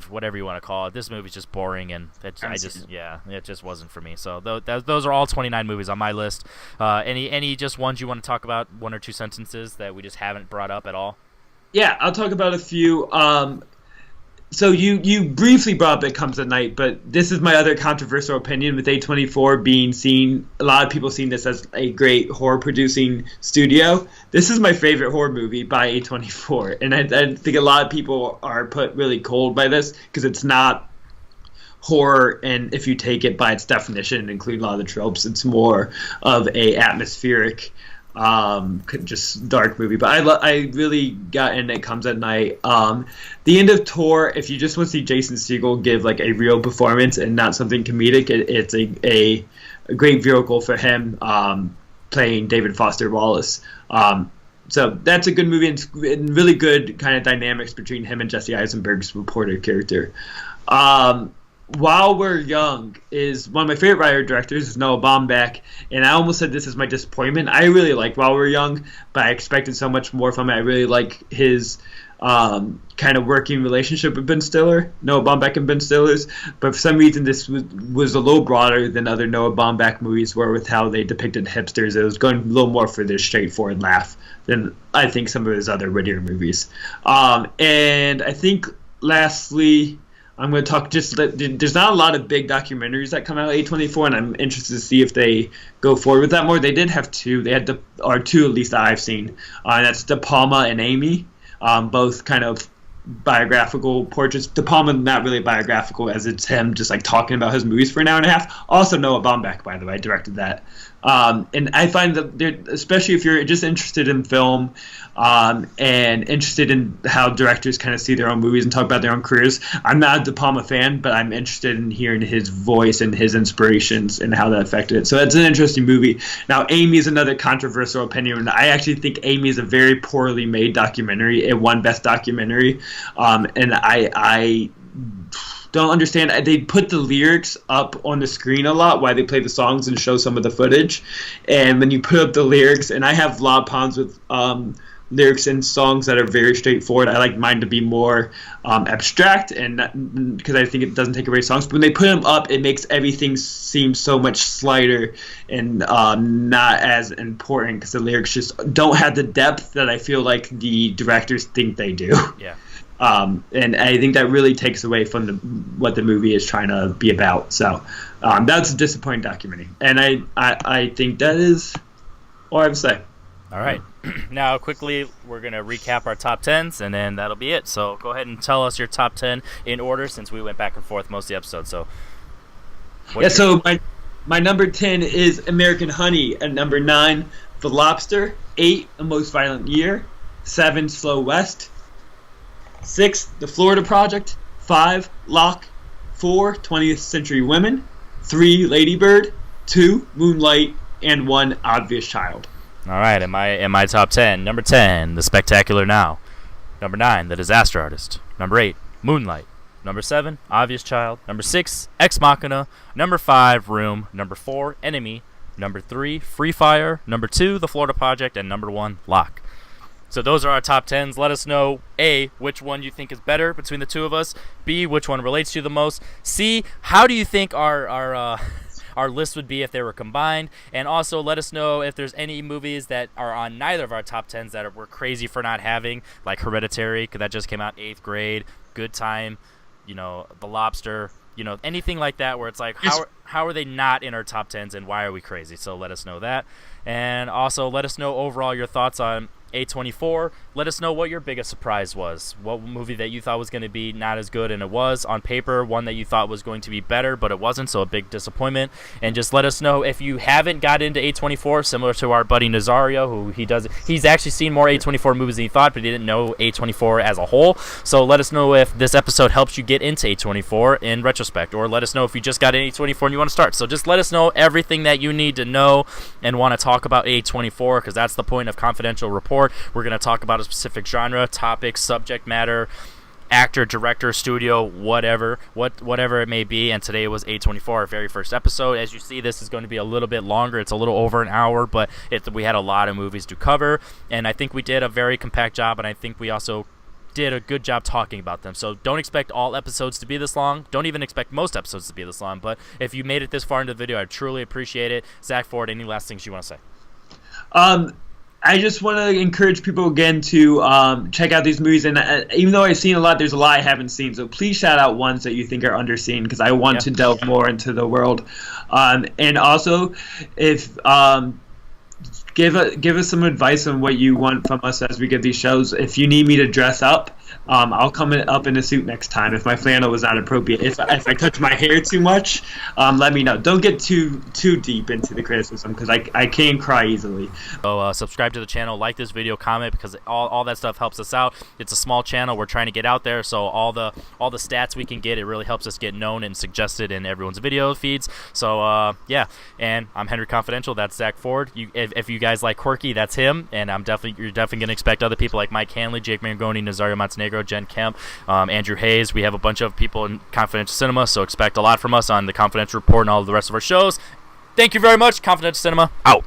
whatever you want to call it, this movie's just boring, and it just wasn't for me. So those are all 29 movies on my list. Any just ones you want to talk about, one or two sentences that we just haven't brought up at all? Yeah, I'll talk about a few. So you briefly brought up It Comes at Night, but this is my other controversial opinion with A24 being seen. A lot of people seen this as a great horror producing studio. This is my favorite horror movie by A24, and I think a lot of people are put really cold by this because it's not horror, and if you take it by its definition and include a lot of the tropes, it's more of a atmospheric, just dark movie. But I really got in It Comes at Night. The end of Tor, if you just want to see Jason Segel give like a real performance and not something comedic, it's a great vehicle for him playing David Foster Wallace. So that's a good movie, and really good kind of dynamics between him and Jesse Eisenberg's reporter character. While We're Young is one of my favorite writer-directors, is Noah Baumbach, and I almost said this is my disappointment. I really like While We're Young, but I expected so much more from it. I really like his kind of working relationship with Ben Stiller, Noah Baumbach and Ben Stiller's, but for some reason this was a little broader than other Noah Baumbach movies were with how they depicted hipsters. It was going a little more for this straightforward laugh than I think some of his other wittier movies. And I think lastly, I'm going to talk there's not a lot of big documentaries that come out of A24, and I'm interested to see if they go forward with that more. They did have two. They had two at least that I've seen. And that's De Palma and Amy, both kind of biographical portraits. De Palma not really biographical, as it's him just like talking about his movies for an hour and a half. Also Noah Baumbach, by the way, directed that. And I find that, especially if you're just interested in film and interested in how directors kind of see their own movies and talk about their own careers, I'm not a De Palma fan, but I'm interested in hearing his voice and his inspirations and how that affected it. So that's an interesting movie. Now, Amy is another controversial opinion. I actually think Amy is a very poorly made documentary. It won Best Documentary. And I don't understand. They put the lyrics up on the screen a lot while they play the songs and show some of the footage. And when you put up the lyrics, and I have a lot of problems with lyrics in songs that are very straightforward. I like mine to be more abstract, and because I think it doesn't take away songs. But when they put them up, it makes everything seem so much slighter and not as important because the lyrics just don't have the depth that I feel like the directors think they do. Yeah. And I think that really takes away from what the movie is trying to be about. So that's a disappointing documentary. And I think that is all I have to say. All right. Now, quickly, we're going to recap our top 10s, and then that'll be it. So go ahead and tell us your top 10 in order, since we went back and forth most of the episode. So, so my number 10 is American Honey. At number 9, The Lobster. 8, A Most Violent Year. 7, Slow West. 6, The Florida Project. 5, Locke. 4, 20th Century Women. 3, Lady Bird. 2 Moonlight, and 1 Obvious Child. All right, in my top 10, number 10, The Spectacular Now. Number 9, The Disaster Artist. Number 8, Moonlight. Number 7, Obvious Child. Number 6, Ex Machina. Number 5, Room. Number 4, Enemy. Number 3, Free Fire. Number 2, The Florida Project. And number 1, Lock. So those are our top 10s. Let us know, A, which one you think is better between the two of us. B, which one relates to you the most. C, how do you think our list would be if they were combined. And also let us know if there's any movies that are on neither of our top 10s that we're crazy for not having, like Hereditary, because that just came out 8th grade, Good Time, The Lobster, anything like that where it's like, how are they not in our top 10s and why are we crazy? So let us know that. And also let us know overall your thoughts on A24. Let us know what your biggest surprise was. What movie that you thought was going to be not as good and it was on paper, one that you thought was going to be better but it wasn't, so a big disappointment. And just let us know if you haven't got into A24, similar to our buddy Nazario, who he's actually seen more A24 movies than he thought, but he didn't know A24 as a whole. So let us know if this episode helps you get into A24 in retrospect, or let us know if you just got in A24 and you want to start. So just let us know everything that you need to know and want to talk about A24, because that's the point of Confidential Report. We're going to talk about a specific genre, topic, subject matter, actor, director, studio, whatever it may be. And today was A24, our very first episode. As you see, this is going to be a little bit longer. It's a little over an hour, but we had a lot of movies to cover, and I think we did a very compact job, and I think we also did a good job talking about them. So don't expect all episodes to be this long. Don't even expect most episodes to be this long, but if you made it this far into the video, I truly appreciate it. Zach Ford, any last things you want to say? I just want to encourage people again to check out these movies, and even though I've seen a lot, there's a lot I haven't seen, so please shout out ones that you think are underseen, because I want to delve more into the world. And also, if give us some advice on what you want from us as we get these shows. If you need me to dress up, I'll come up in a suit next time if my flannel was not appropriate. If I touch my hair too much, let me know. Don't get too deep into the criticism, because I can cry easily. So subscribe to the channel, like this video, comment, because all that stuff helps us out. It's a small channel. We're trying to get out there, so all the stats we can get, it really helps us get known and suggested in everyone's video feeds. So yeah, and I'm Henry Confidential. That's Zach Ford. If you guys like quirky, that's him. And you're definitely gonna expect other people like Mike Hanley, Jake Mangoni, Nazario Montenegro, Jen Kemp, Andrew Hayes. We have a bunch of people in Confidential Cinema, so expect a lot from us on the Confidential Report and all of the rest of our shows. Thank you very much. Confidential Cinema, out.